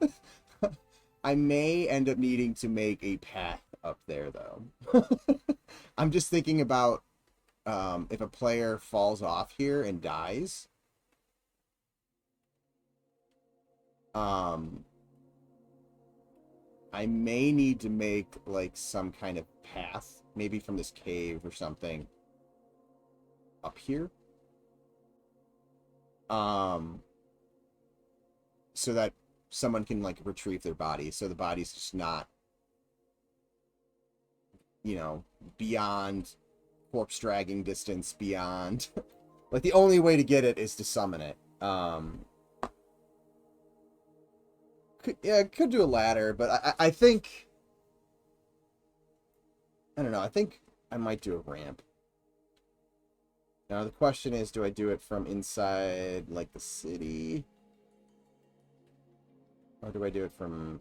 I may end up needing to make a path up there, though. I'm just thinking about if a player falls off here and dies. I may need to make, like, some kind of path, maybe from this cave or something, up here. So that someone can, like, retrieve their body, so the body's just not, you know, beyond corpse dragging distance, beyond... like, the only way to get it is to summon it. Could do a ladder, but I think... I don't know, I think I might do a ramp. Now, the question is, do I do it from inside, like, the city? Or do I do it from...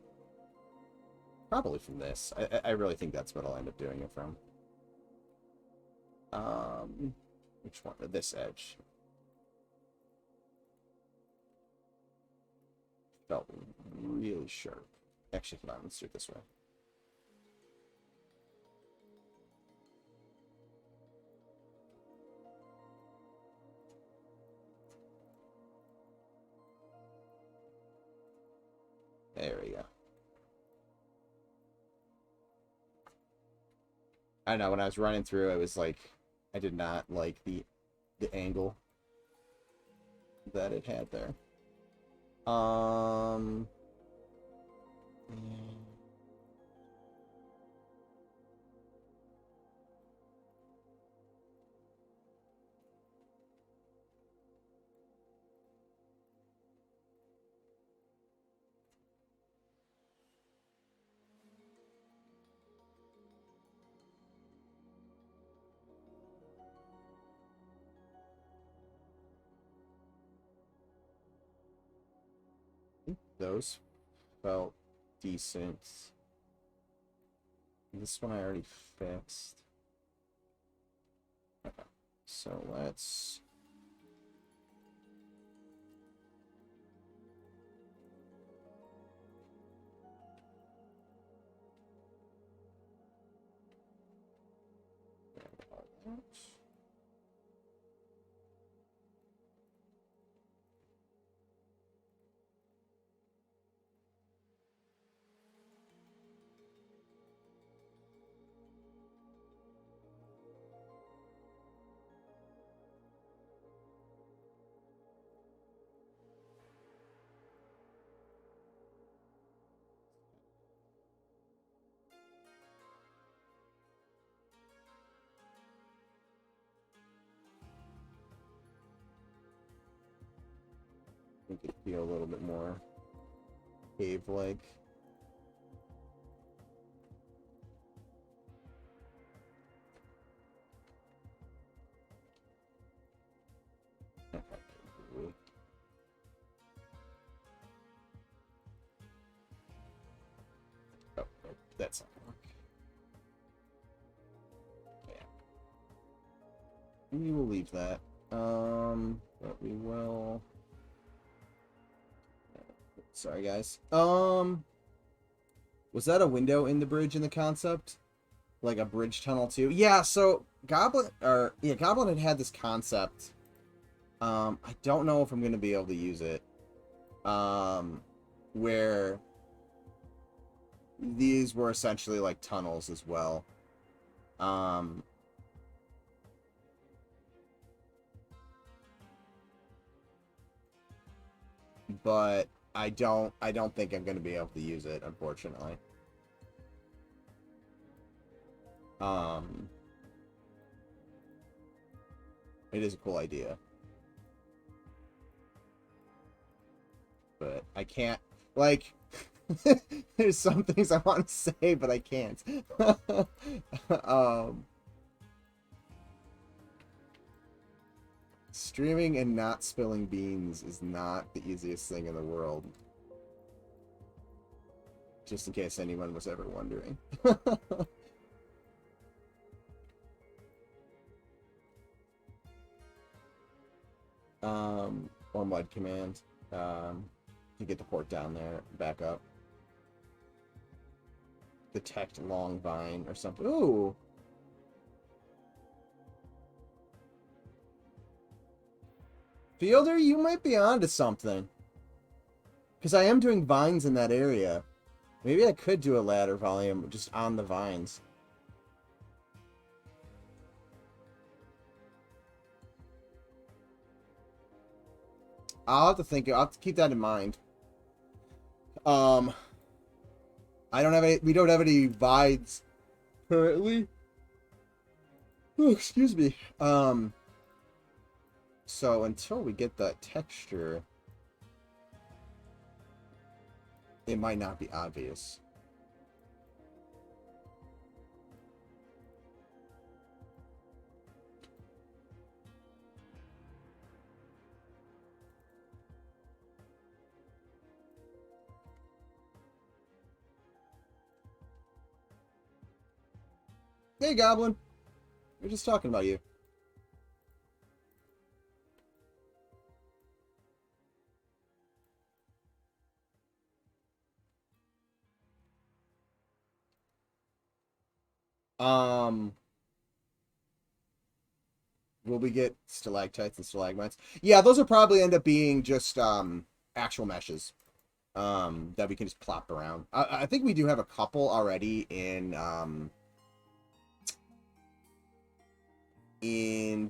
probably from this. I really think that's what I'll end up doing it from. Which one? This edge. Felt really sharp. Actually, hold on, let's do it this way. There we go. I don't know, when I was running through, it was like, I did not like the angle that it had there. Yeah. 'Cause, like, I don't know, I think those felt decent. This one I already fixed. Okay, so let's... Make it feel a little bit more cave-like. Oh, that's not work. Yeah. We will leave that. But we will... Sorry, guys. Was that a window in the bridge in the concept? Like a bridge tunnel too? Yeah, so Goblin had this concept. I don't know if I'm gonna be able to use it. Where these were essentially like tunnels as well. But I don't think I'm gonna be able to use it, unfortunately. It is a cool idea. But I can't, like, there's some things I want to say, but I can't. Streaming and not spilling beans is not the easiest thing in the world. Just in case anyone was ever wondering. Or mud command. To get the port down there, back up. Detect long vine or something. Ooh! Fielder, you might be onto something. Because I am doing vines in that area. Maybe I could do a ladder volume just on the vines. I'll have to think. I'll have to keep that in mind. I don't have any. We don't have any vines currently. Oh, excuse me. So until we get that texture, it might not be obvious. Hey, Goblin. We're just talking about you. Will we get stalactites and stalagmites? Yeah, those will probably end up being just actual meshes that we can just plop around. I think we do have a couple already in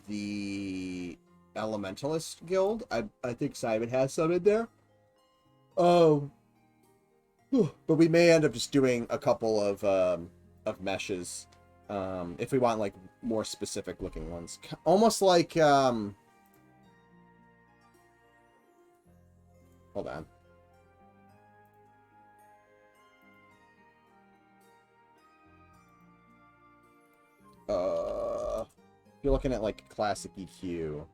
the Elementalist Guild. I think Simon has some in there. Oh, but we may end up just doing a couple of meshes. If we want like more specific looking ones, almost like hold on. You're looking at like classic EQ,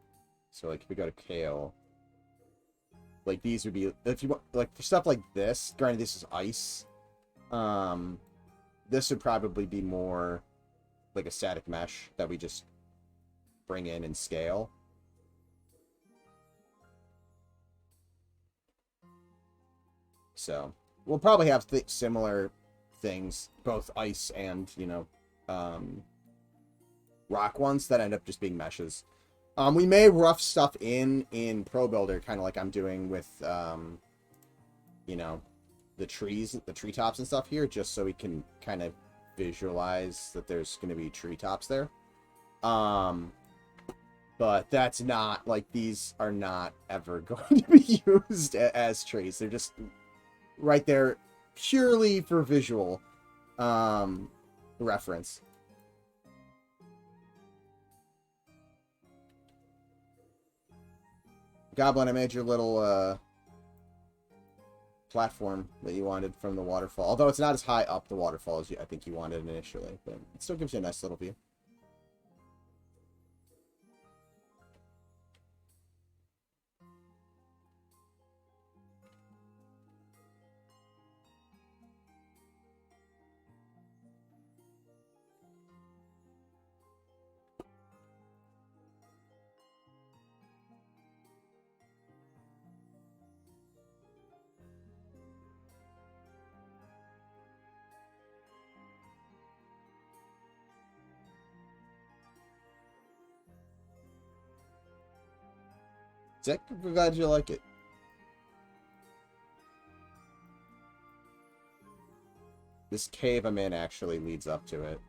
so like if we go to Kale, Like these would be, if you want, like for stuff like this, granted this is ice, this would probably be more like a static mesh that we just bring in and scale. So we'll probably have similar things, both ice and, you know, rock ones that end up just being meshes. We may rough stuff in Pro Builder, kind of like I'm doing with, you know, the treetops and stuff here, just so we can kind of visualize that there's going to be treetops there. But that's not, like, these are not ever going to be used as trees. They're just right there purely for visual reference. Goblin, I made your little platform that you wanted from the waterfall. Although it's not as high up the waterfall as I think you wanted initially, but it still gives you a nice little view. Sick. I'm glad you like it. This cave I'm in actually leads up to it.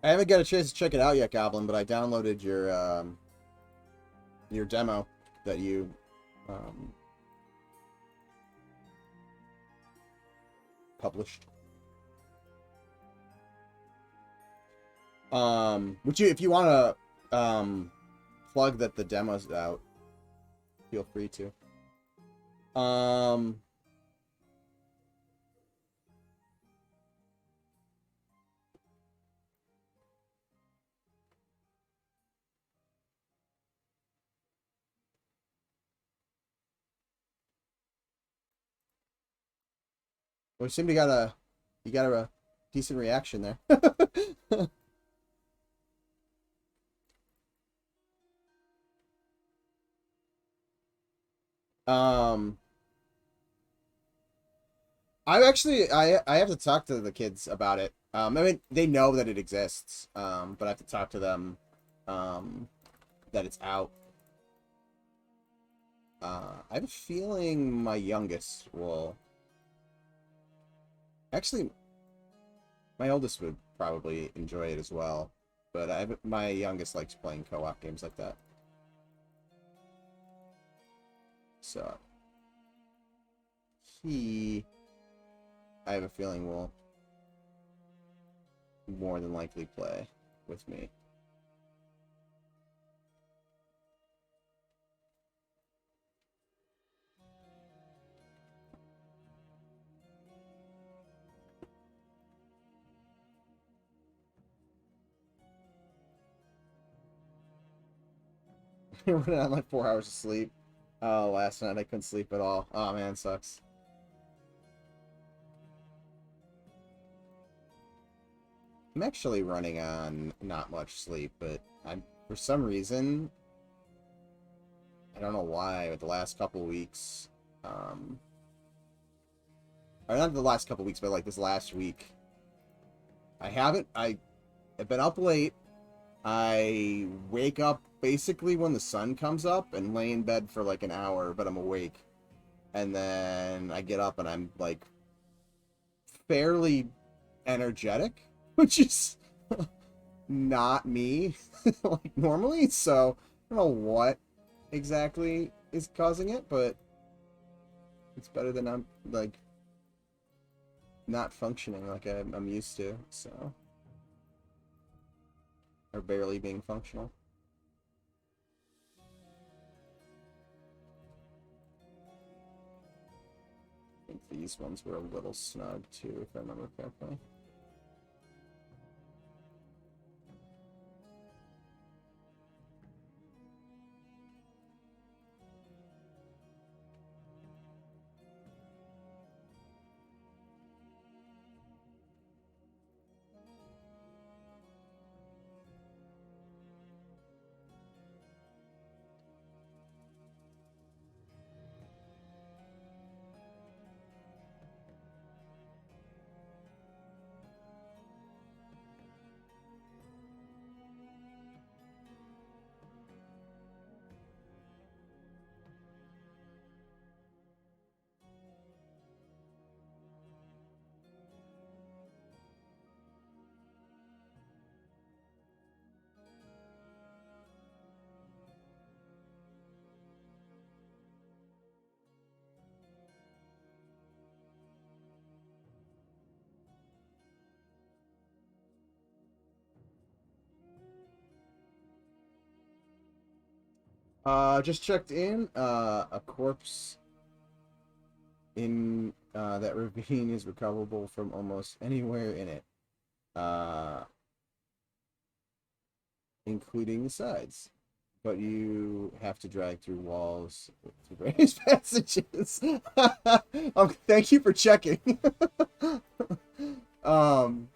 I haven't got a chance to check it out yet, Goblin, but I downloaded your demo that you published. Would you, if you want to plug that the demo's out, feel free to. We seem to got a decent reaction there. I have to talk to the kids about it. I mean, they know that it exists, but I have to talk to them that it's out. I have a feeling my youngest will. Actually, my oldest would probably enjoy it as well, but my youngest likes playing co-op games like that. So I have a feeling will more than likely play with me. Running on like 4 hours of sleep. Oh, last night I couldn't sleep at all. Oh man, sucks. I'm actually running on not much sleep, but for some reason, I don't know why, but the last couple weeks, or not the last couple weeks, but like this last week, I've been up late. I wake up basically when the sun comes up and lay in bed for like an hour, but I'm awake. And then I get up and I'm like fairly energetic, which is not me, like, normally, so I don't know what exactly is causing it, but it's better than I'm, like, not functioning like I'm used to, so. Or barely being functional. I think these ones were a little snug, too, if I remember correctly. Just checked in. A corpse in that ravine is recoverable from almost anywhere in it, uh, including the sides. But you have to drag through walls through various passages. Thank you for checking. um,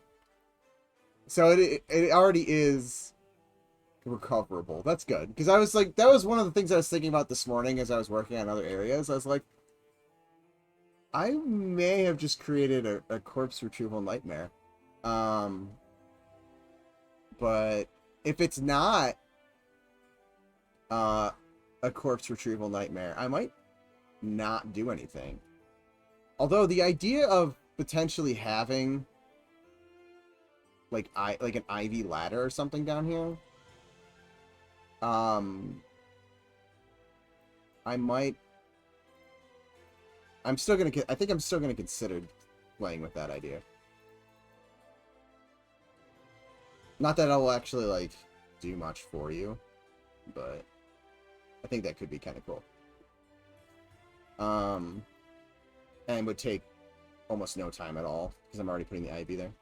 so it already is recoverable. That's good, because I was like, that was one of the things I was thinking about this morning as I was working on other areas. I was like, I may have just created a corpse retrieval nightmare. But if it's not uh, a corpse retrieval nightmare, I might not do anything. Although the idea of potentially having like an ivy ladder or something down here, I might. I'm still gonna. I think I'm still gonna consider playing with that idea. Not that I'll actually like do much for you, but I think that could be kind of cool. And would take almost no time at all because I'm already putting the ivy there.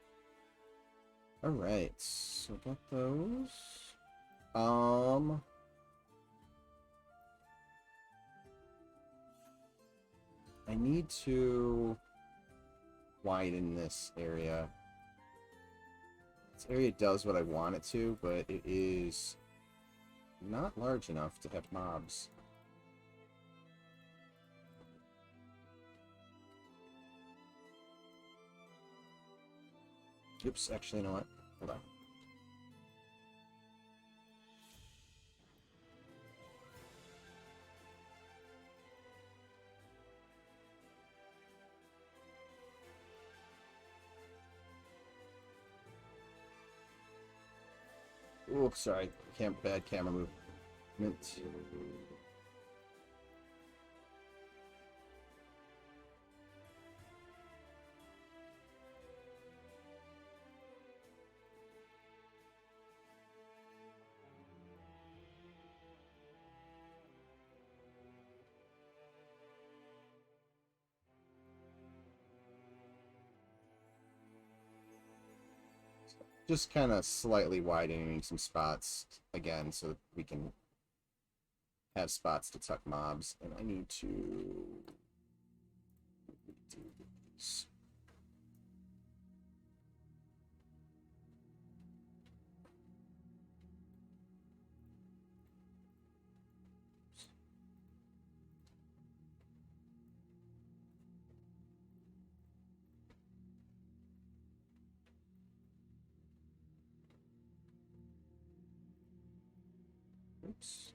All right, so got those. I need to widen this area. This area does what I want it to, but it is not large enough to have mobs. Oops, actually, you know what? Hold on. Oops, sorry. Bad camera movement. Just kind of slightly widening some spots again so we can have spots to tuck mobs. And I need to do this. Oops.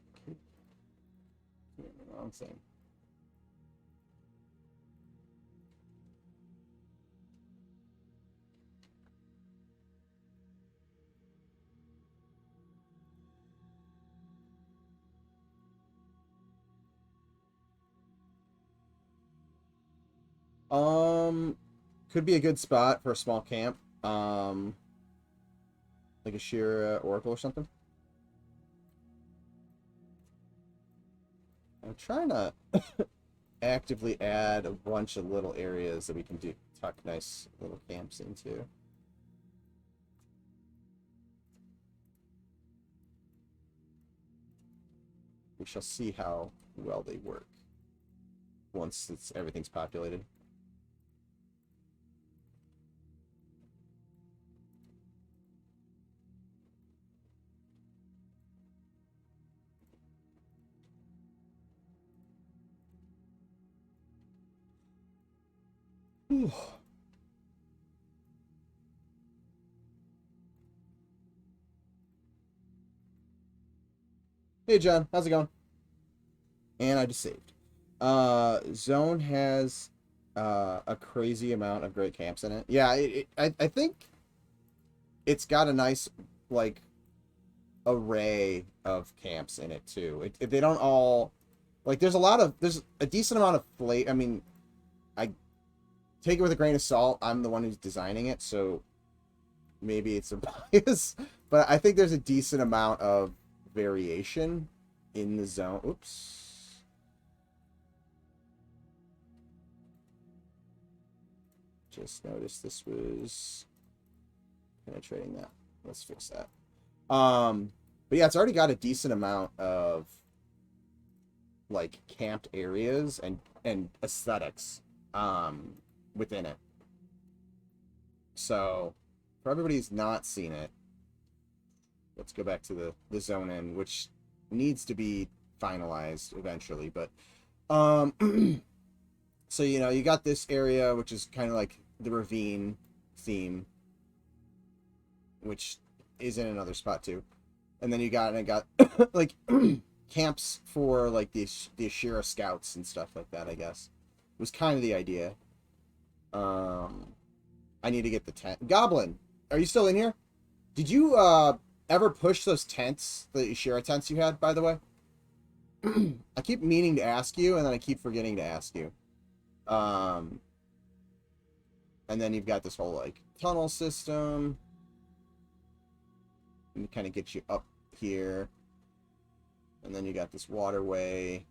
Doing the wrong thing. Could be a good spot for a small camp. Like a Shira Oracle or something. I'm trying to actively add a bunch of little areas that we can tuck nice little camps into. We shall see how well they work once everything's populated. Whew. Hey John, how's it going? And I just saved. Zone has a crazy amount of great camps in it. Yeah, I think it's got a nice like array of camps in it too. They don't all like there's a decent amount of flavor. I mean, I take it with a grain of salt. I'm the one who's designing it, so maybe it's a bias, but I think there's a decent amount of variation in the zone. Oops. Just noticed this was penetrating that. Let's fix that. But yeah, it's already got a decent amount of like camped areas and aesthetics within it. So for everybody who's not seen it, let's go back to the zone in, which needs to be finalized eventually. But so you know, you got this area which is kind of like the ravine theme, which is in another spot too. And then you got like camps for like the Ashira scouts and stuff like that, I guess. Was kind of the idea. I need to get the tent. Goblin, are you still in here? Did you ever push those tents, the Ashira tents you had, by the way? I keep meaning to ask you, and then I keep forgetting to ask you. And then you've got this whole like tunnel system. And kind of get you up here. And then you got this waterway.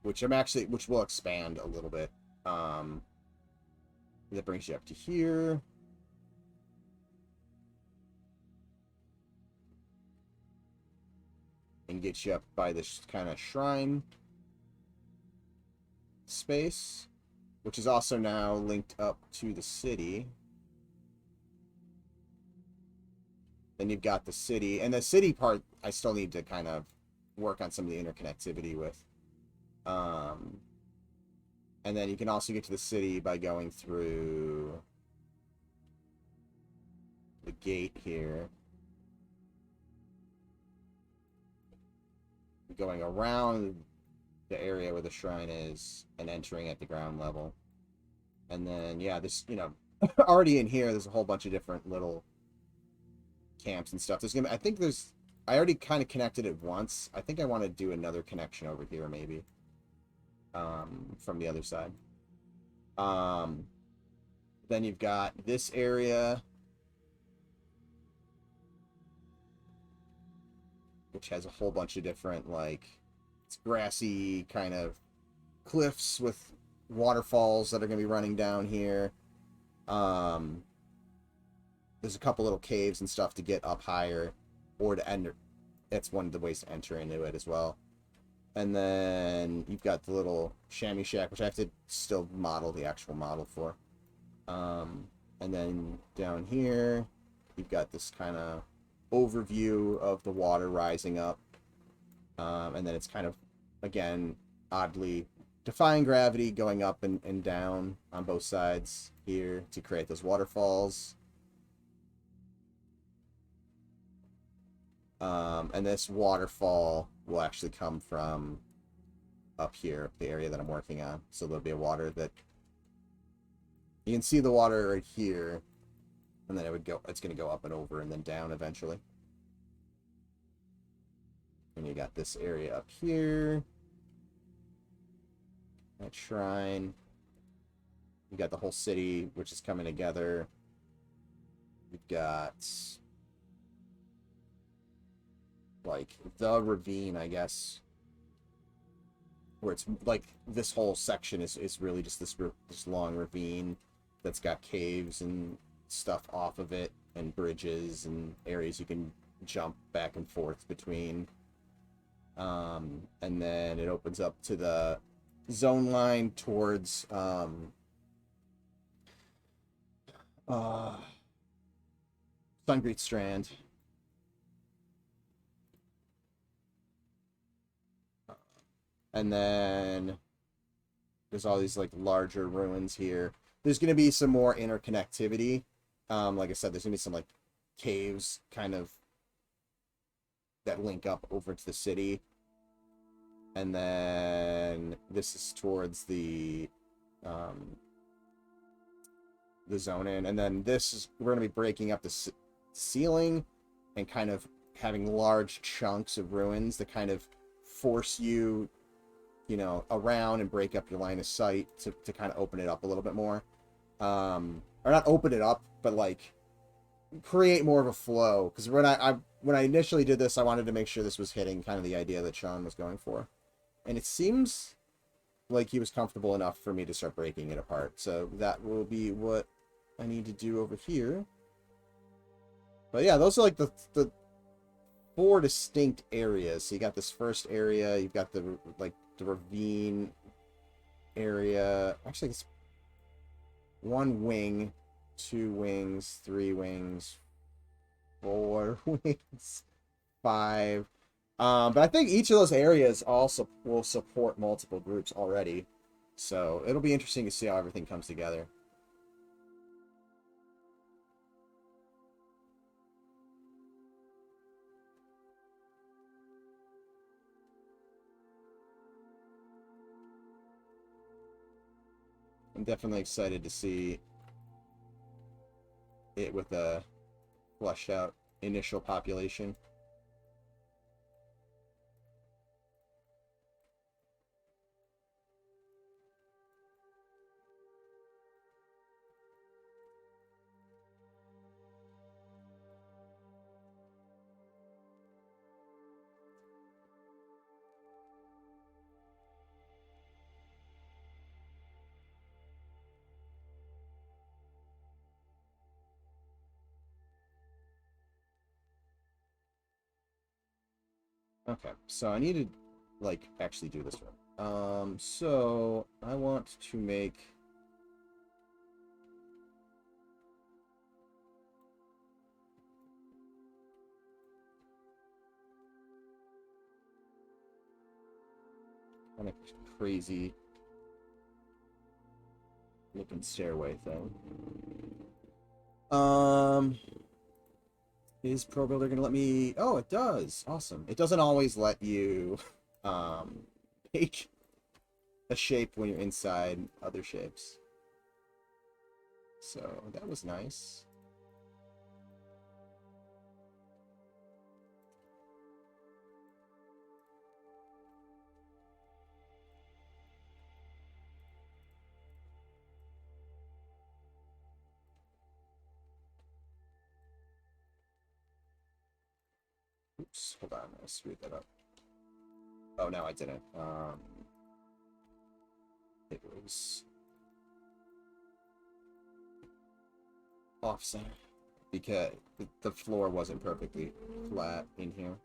Which will expand a little bit. That brings you up to here. And gets you up by this kind of shrine space, which is also now linked up to the city. Then you've got the city, and the city part I still need to kind of work on some of the interconnectivity with. And then you can also get to the city by going through the gate here. Going around the area where the shrine is and entering at the ground level. And then, yeah, this, you know, already in here, there's a whole bunch of different little camps and stuff. I already kind of connected it once. I think I want to do another connection over here, maybe. From the other side. Then you've got this area, which has a whole bunch of different, like, it's grassy kind of cliffs with waterfalls that are going to be running down here. There's a couple little caves and stuff to get up higher, or to enter. That's one of the ways to enter into it as well. And then you've got the little chamois shack, which I have to still model the actual model for. And then down here, you've got this kind of overview of the water rising up. And then it's kind of, again, oddly defying gravity, going up and down on both sides here to create those waterfalls. And this waterfall will actually come from up here, the area that I'm working on. So there'll be a water that you can see the water right here, and then it's going to go up and over and then down eventually. And you got this area up here. that shrine. We got the whole city, which is coming together. We've got like the ravine, I guess, where it's like this whole section is really just this long ravine that's got caves and stuff off of it and bridges and areas you can jump back and forth between. And then it opens up to the zone line towards Sungreet Strand. And then there's all these like larger ruins here. There's going to be some more interconnectivity. Like I said, there's going to be some like caves kind of that link up over to the city. And then this is towards the zone in. And then this is, we're going to be breaking up the ceiling and kind of having large chunks of ruins that kind of force you, you know, around and break up your line of sight to kind of open it up a little bit more. Or not open it up, but like create more of a flow. Because when I initially did this, I wanted to make sure this was hitting kind of the idea that Sean was going for. And it seems like he was comfortable enough for me to start breaking it apart. So that will be what I need to do over here. But yeah, those are like the 4 distinct areas. So you got this first area, you've got the ravine area. Actually, it's 1 wing, 2 wings, 3 wings, 4 wings, 5. But I think each of those areas also will support multiple groups already. So it'll be interesting to see how everything comes together. I'm definitely excited to see it with a fleshed out initial population. Okay, so I need to like actually do this one. So I want to make kind of crazy looking stairway thing. Is Pro Builder gonna let me? Oh, it does. Awesome. It doesn't always let you make a shape when you're inside other shapes. So that was nice. Oops, hold on, I screwed that up. Oh, no, I didn't. It was off center because the floor wasn't perfectly flat in here.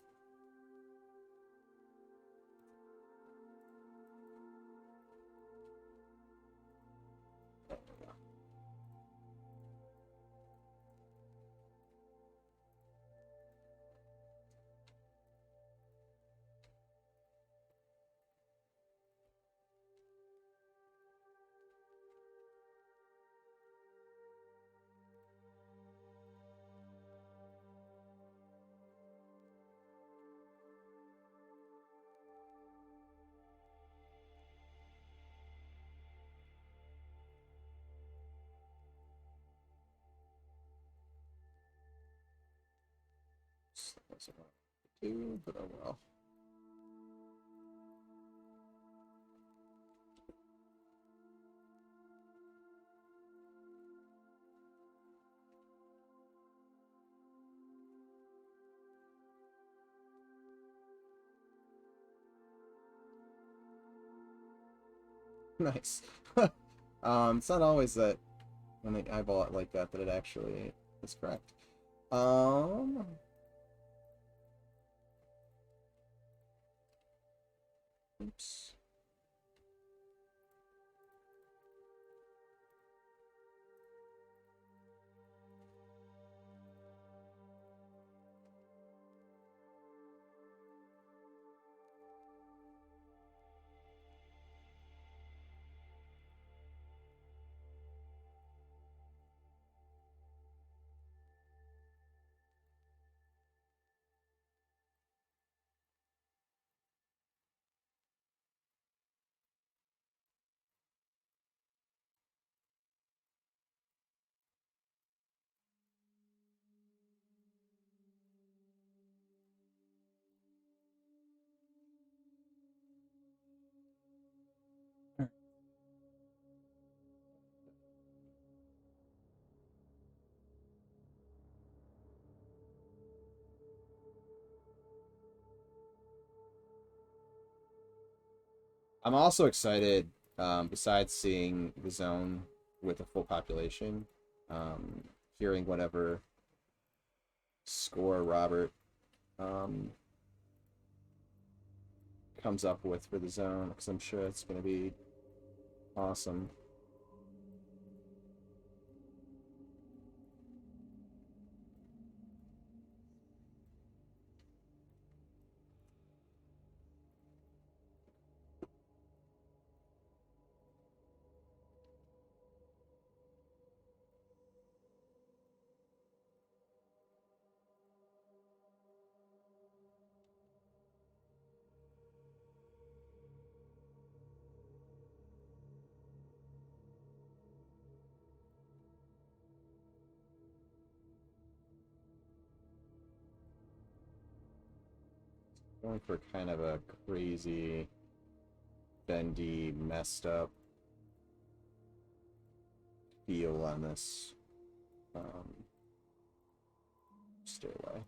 That's what I do, but oh well. Nice. It's not always that when I eyeball it like that that it actually is correct. Um, oops. I'm also excited, besides seeing the zone with a full population, um, hearing whatever score Robert um, comes up with for the zone, because I'm sure it's going to be awesome. Going for kind of a crazy, bendy, messed up feel on this stairway.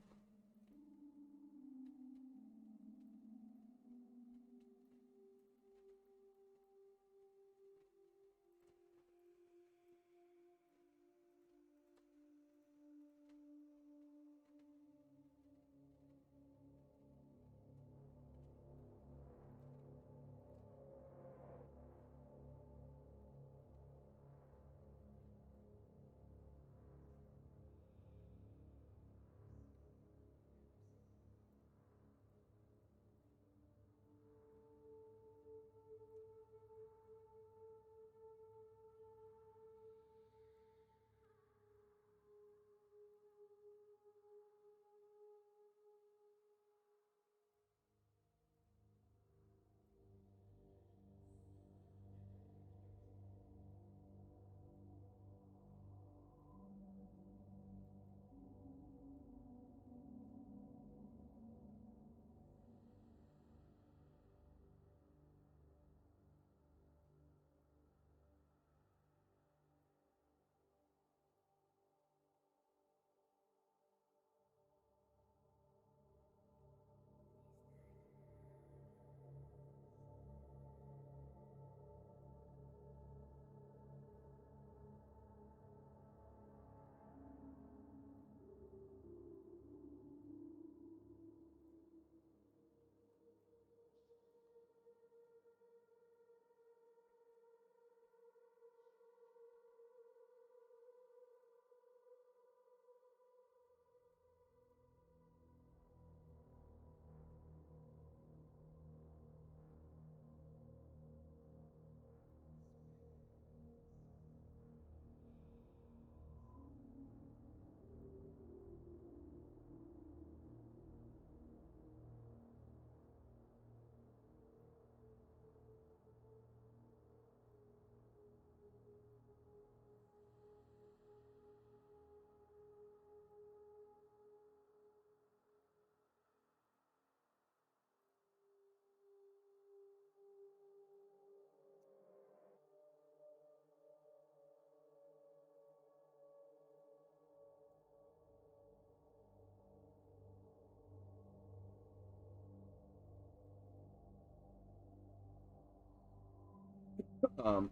Um,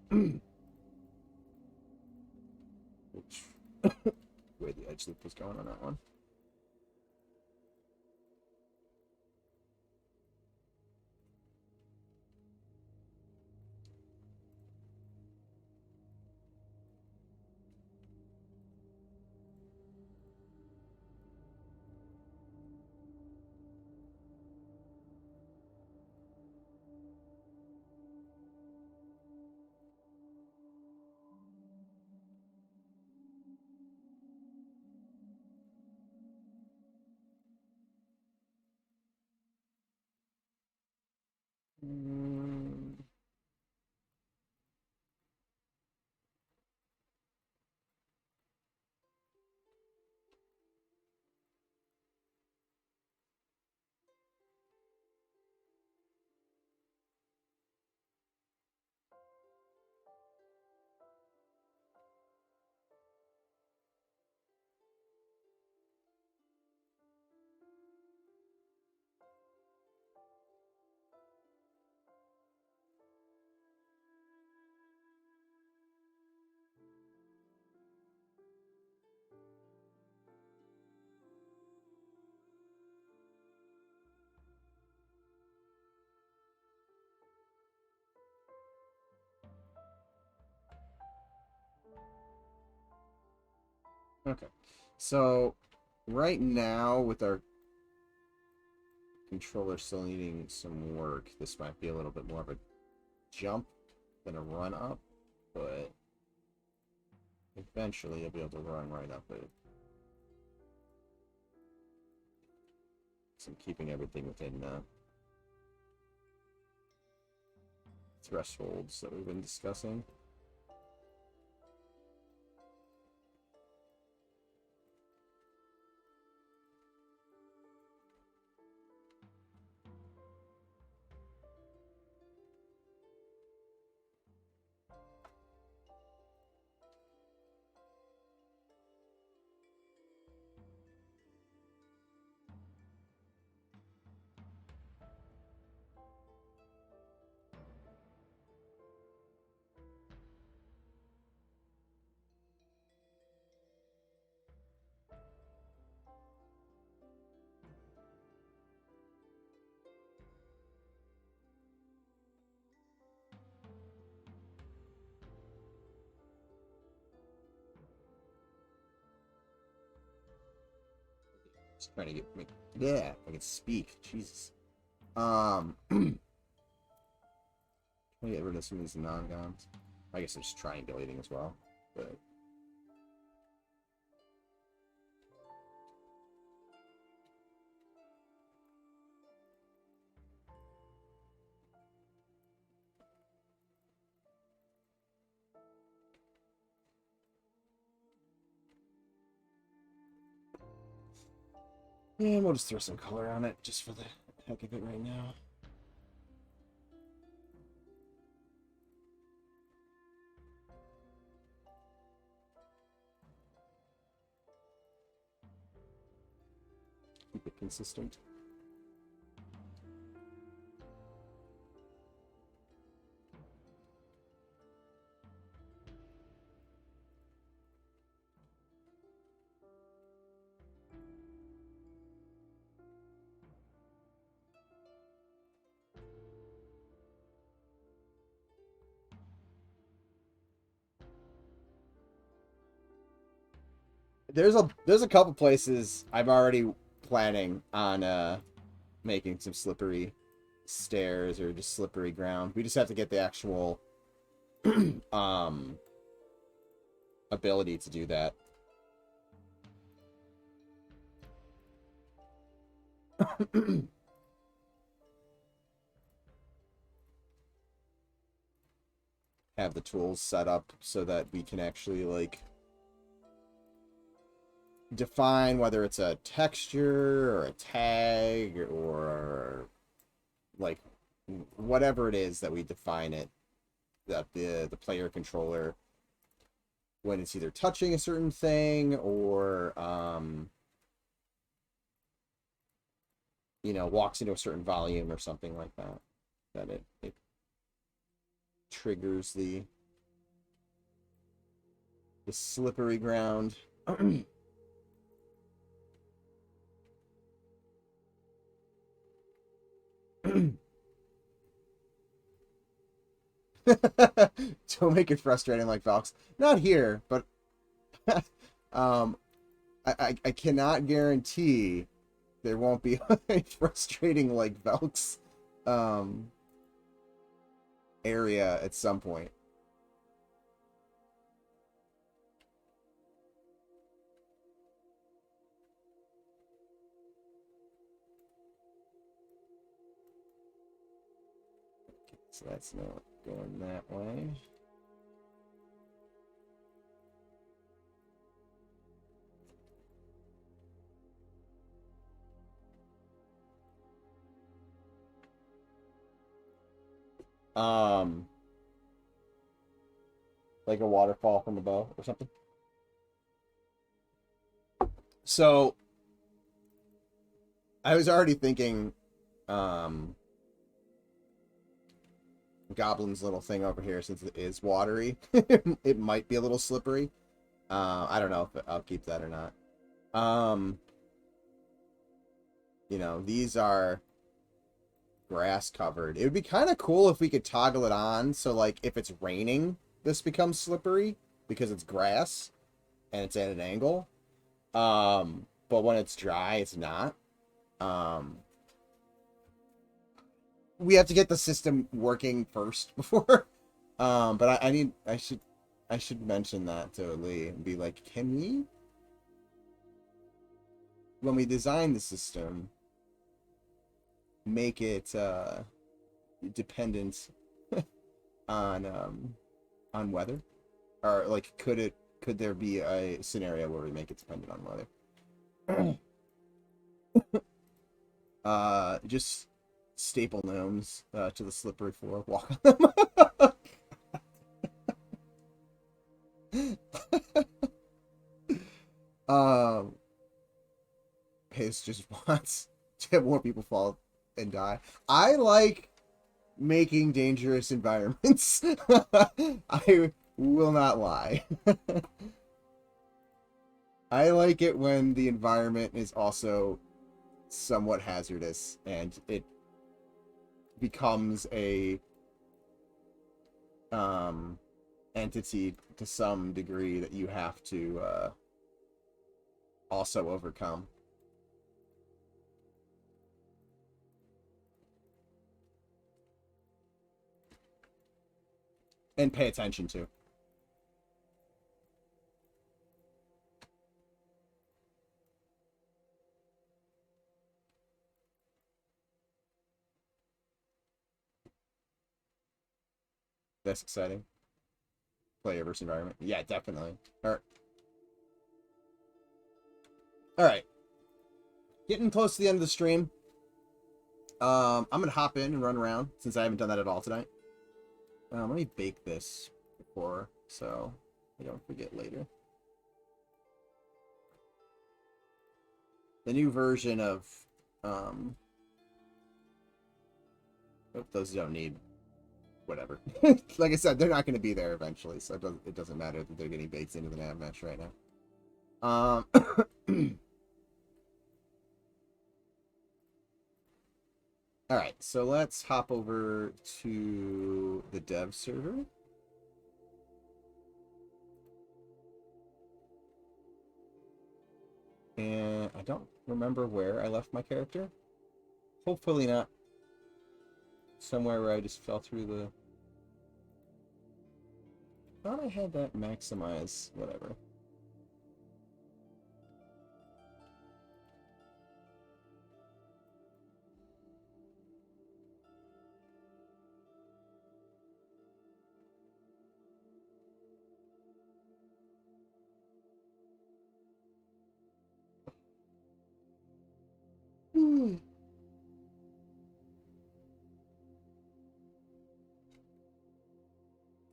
which way the edge loop was going on that one. Mm. Okay, so right now with our controller still needing some work, this might be a little bit more of a jump than a run up, but eventually you'll be able to run right up it. So I'm keeping everything within thresholds that we've been discussing. Just trying to yeah, I can speak. Jesus. Trying to get rid of some of these non-gons. I guess I'm just triangulating as well, but yeah, we'll just throw some color on it just for the heck of it right now. Keep it consistent. There's a couple places I'm already planning on making some slippery stairs or just slippery ground. We just have to get the actual um ability to do that. Have the tools set up so that we can actually like define whether it's a texture or a tag or like whatever it is that we define it, that the player controller, when it's either touching a certain thing or you know, walks into a certain volume or something like that, that it triggers the slippery ground. Don't make it frustrating like Valks. Not here, but I cannot guarantee there won't be a frustrating like Valks area at some point. So that's not going that way. Like a waterfall from above or something. So I was already thinking Goblin's little thing over here, since it is watery, it might be a little slippery. I don't know if I'll keep that or not. You know, these are grass covered. It would be kind of cool if we could toggle it on, so like if it's raining, this becomes slippery because it's grass and it's at an angle. But when it's dry, it's not. We have to get the system working first before. But I should mention that to Lee and be like, can we, when we design the system, make it dependent on weather, or like could there be a scenario where we make it dependent on weather? Just staple gnomes to the slippery floor, walk on them. Pace just wants to have more people fall and die. I like making dangerous environments. I will not lie. I like it when the environment is also somewhat hazardous and it becomes a entity to some degree that you have to also overcome. And pay attention to. That's exciting. Player versus environment. Yeah, definitely. All right. Getting close to the end of the stream. I'm gonna hop in and run around since I haven't done that at all tonight. Let me bake this before so I don't forget later. The new version of those don't need whatever. Like I said, they're not going to be there eventually, so it doesn't matter that they're getting baked into the nav mesh right now. All right, so let's hop over to the dev server. And I don't remember where I left my character. Hopefully not somewhere where I just fell through the... I thought I had that maximize, whatever.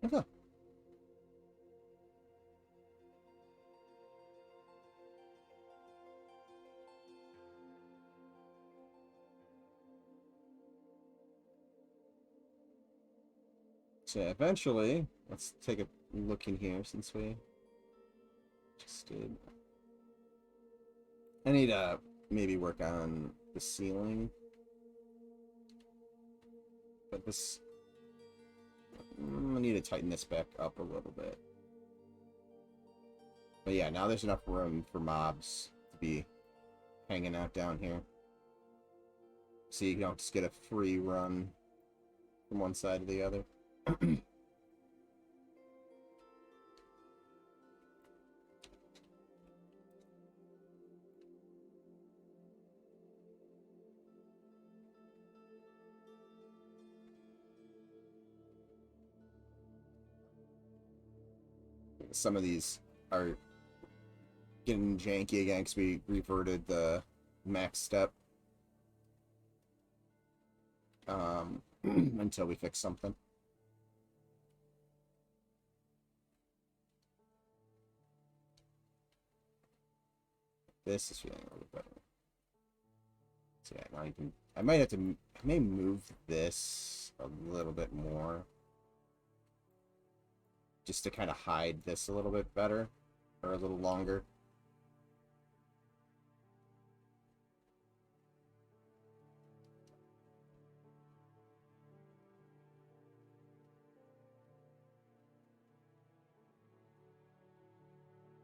Okay. So yeah, eventually, let's take a look in here since we just did. I need to maybe work on the ceiling. But this... I need to tighten this back up a little bit. But yeah, now there's enough room for mobs to be hanging out down here. So you don't just get a free run from one side to the other. Some of these are getting janky again because we reverted the max step until we fix something. This is feeling a little better. So yeah, now you can. I might have to. I may move this a little bit more, just to kind of hide this a little bit better, or a little longer.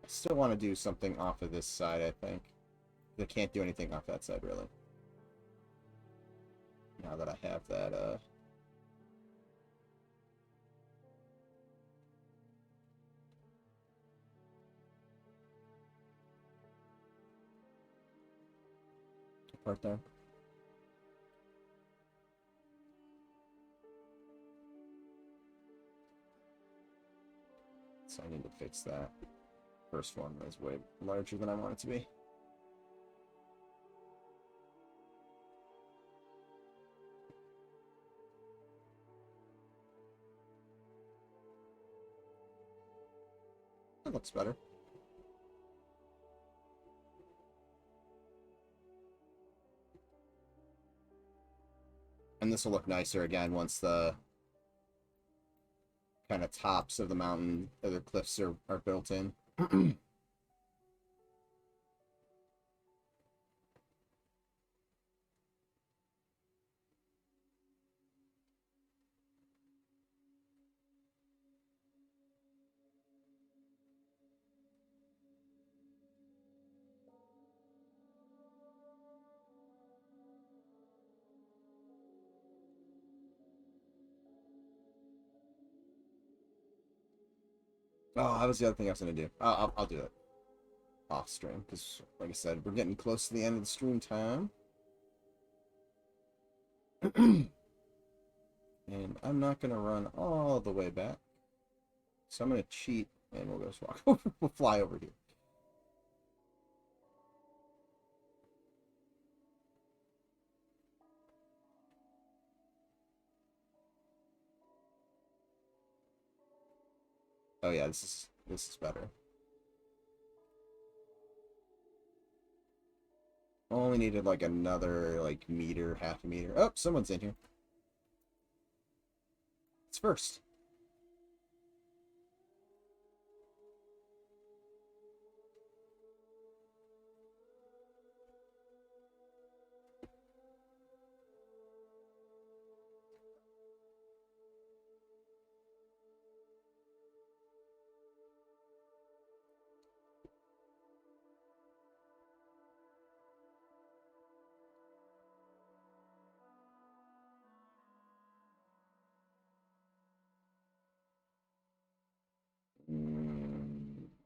I still want to do something off of this side, I think. I can't do anything off that side, really. Now that I have that, part there. So I need to fix that. First one is way larger than I want it to be. That looks better. And this will look nicer again once the kind of tops of the mountain or the cliffs are built in. Oh, that was the other thing I was going to do. I'll do it off stream because, like I said, we're getting close to the end of the stream time. And I'm not going to run all the way back. So I'm going to cheat and we'll just walk over. We'll fly over here. Oh yeah, this is better. Only needed like another like meter, half a meter. Oh, someone's in here. It's first.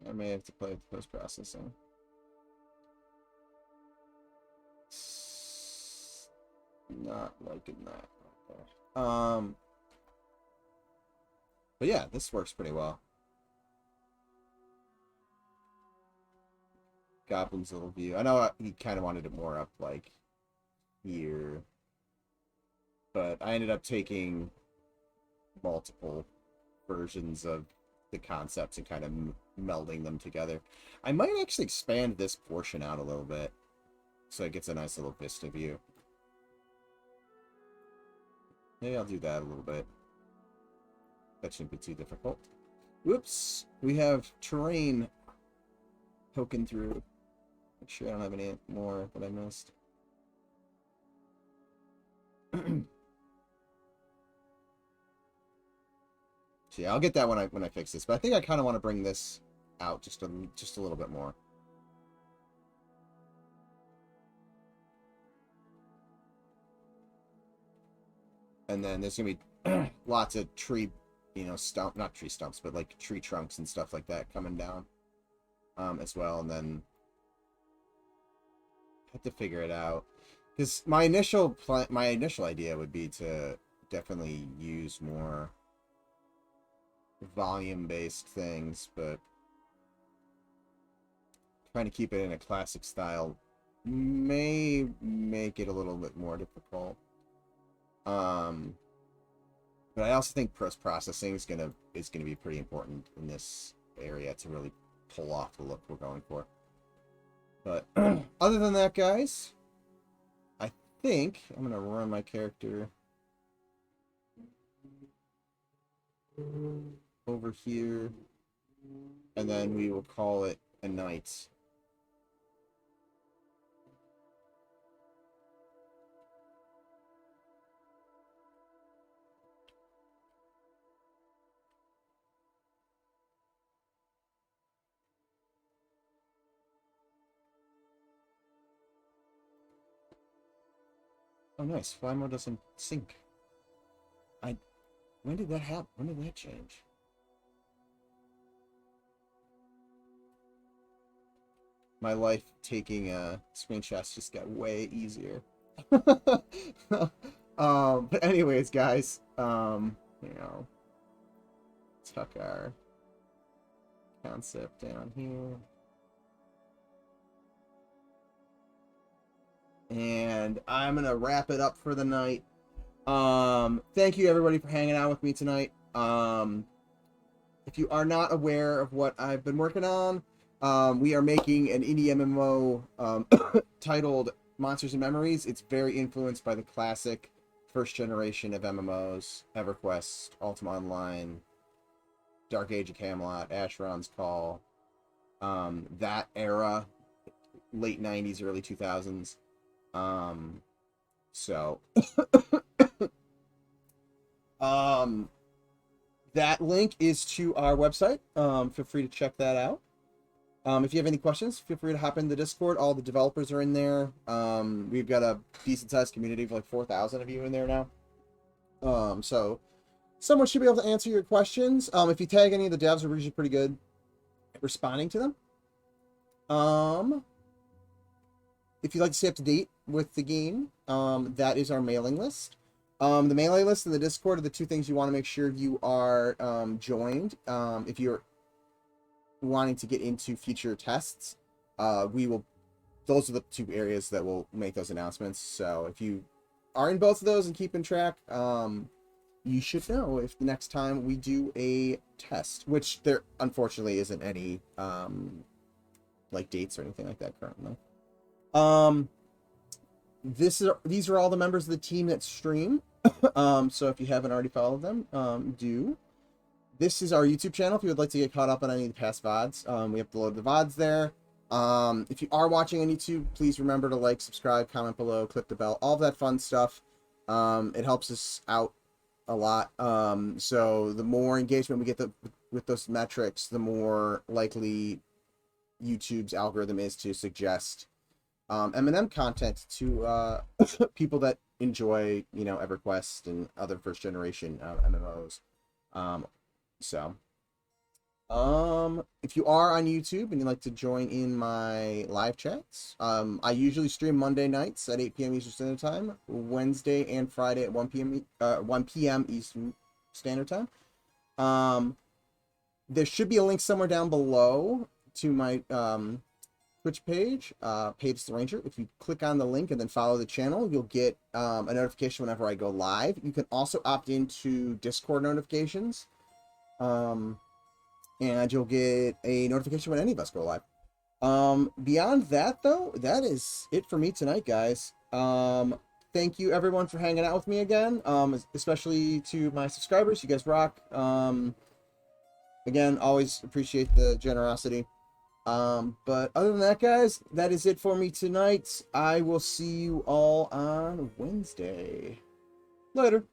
I may have to play with post-processing. Not liking that. Okay. But yeah, this works pretty well. Goblin's little view. I know he kind of wanted it more up like here, but I ended up taking multiple versions of the concepts and kind of melding them together. I might actually expand this portion out a little bit so it gets a nice little vista view. Maybe I'll do that a little bit. That shouldn't be too difficult. Whoops, we have terrain poking through. Make sure I don't have any more that I missed. So yeah, I'll get that when I fix this. But I think I kind of want to bring this out just a little bit more. And then there's gonna be lots of tree, not tree stumps, but like tree trunks and stuff like that coming down, as well. And then I have to figure it out, because my initial idea would be to definitely use more volume-based things, but trying to keep it in a classic style may make it a little bit more difficult. But I also think post-processing is gonna be pretty important in this area to really pull off the look we're going for. But other than that, guys, I think I'm gonna run my character over here, and then we will call it a night. Oh, nice. Fly mode doesn't sync. When did that happen? When did that change? My life taking screenshots just got way easier. But anyways, guys, tuck our concept down here. And I'm gonna wrap it up for the night. Thank you everybody for hanging out with me tonight. If you are not aware of what I've been working on, we are making an indie MMO titled Monsters and Memories. It's very influenced by the classic first generation of MMOs, EverQuest, Ultima Online, Dark Age of Camelot, Asheron's Call, that era, late 90s, early 2000s. So that link is to our website. Feel free to check that out. If you have any questions, feel free to hop in the Discord. All the developers are in there. We've got a decent sized community of like 4,000 of you in there now. So someone should be able to answer your questions. If you tag any of the devs, we're usually pretty good at responding to them. If you'd like to stay up to date with the game, that is our mailing list. The mailing list and the Discord are the two things you want to make sure you are joined. If you're wanting to get into future tests, those are the two areas that will make those announcements. So if you are in both of those and keeping track, you should know if the next time we do a test, which there unfortunately isn't any like dates or anything like that currently. These are all the members of the team that stream. So if you haven't already followed them, do. This is our YouTube channel if you would like to get caught up on any of the past VODs. We upload the VODs there. If you are watching on YouTube, please remember to like, subscribe, comment below, click the bell, all of that fun stuff. It helps us out a lot. So the more engagement we get with those metrics, the more likely YouTube's algorithm is to suggest M&M content to people that enjoy, EverQuest and other first generation MMOs. If you are on YouTube and you'd like to join in my live chats, I usually stream Monday nights at 8 p.m. Eastern Standard Time, Wednesday and Friday at 1 p.m. Eastern Standard Time. There should be a link somewhere down below to my Twitch page, Paige the Ranger. If you click on the link and then follow the channel, you'll get a notification whenever I go live. You can also opt into Discord notifications, and you'll get a notification when any of us go live. Beyond that, though, that is it for me tonight, guys. thank you everyone for hanging out with me again. Especially to my subscribers. You guys rock. Again, always appreciate the generosity. But other than that, guys, that is it for me tonight. I will see you all on Wednesday. Later.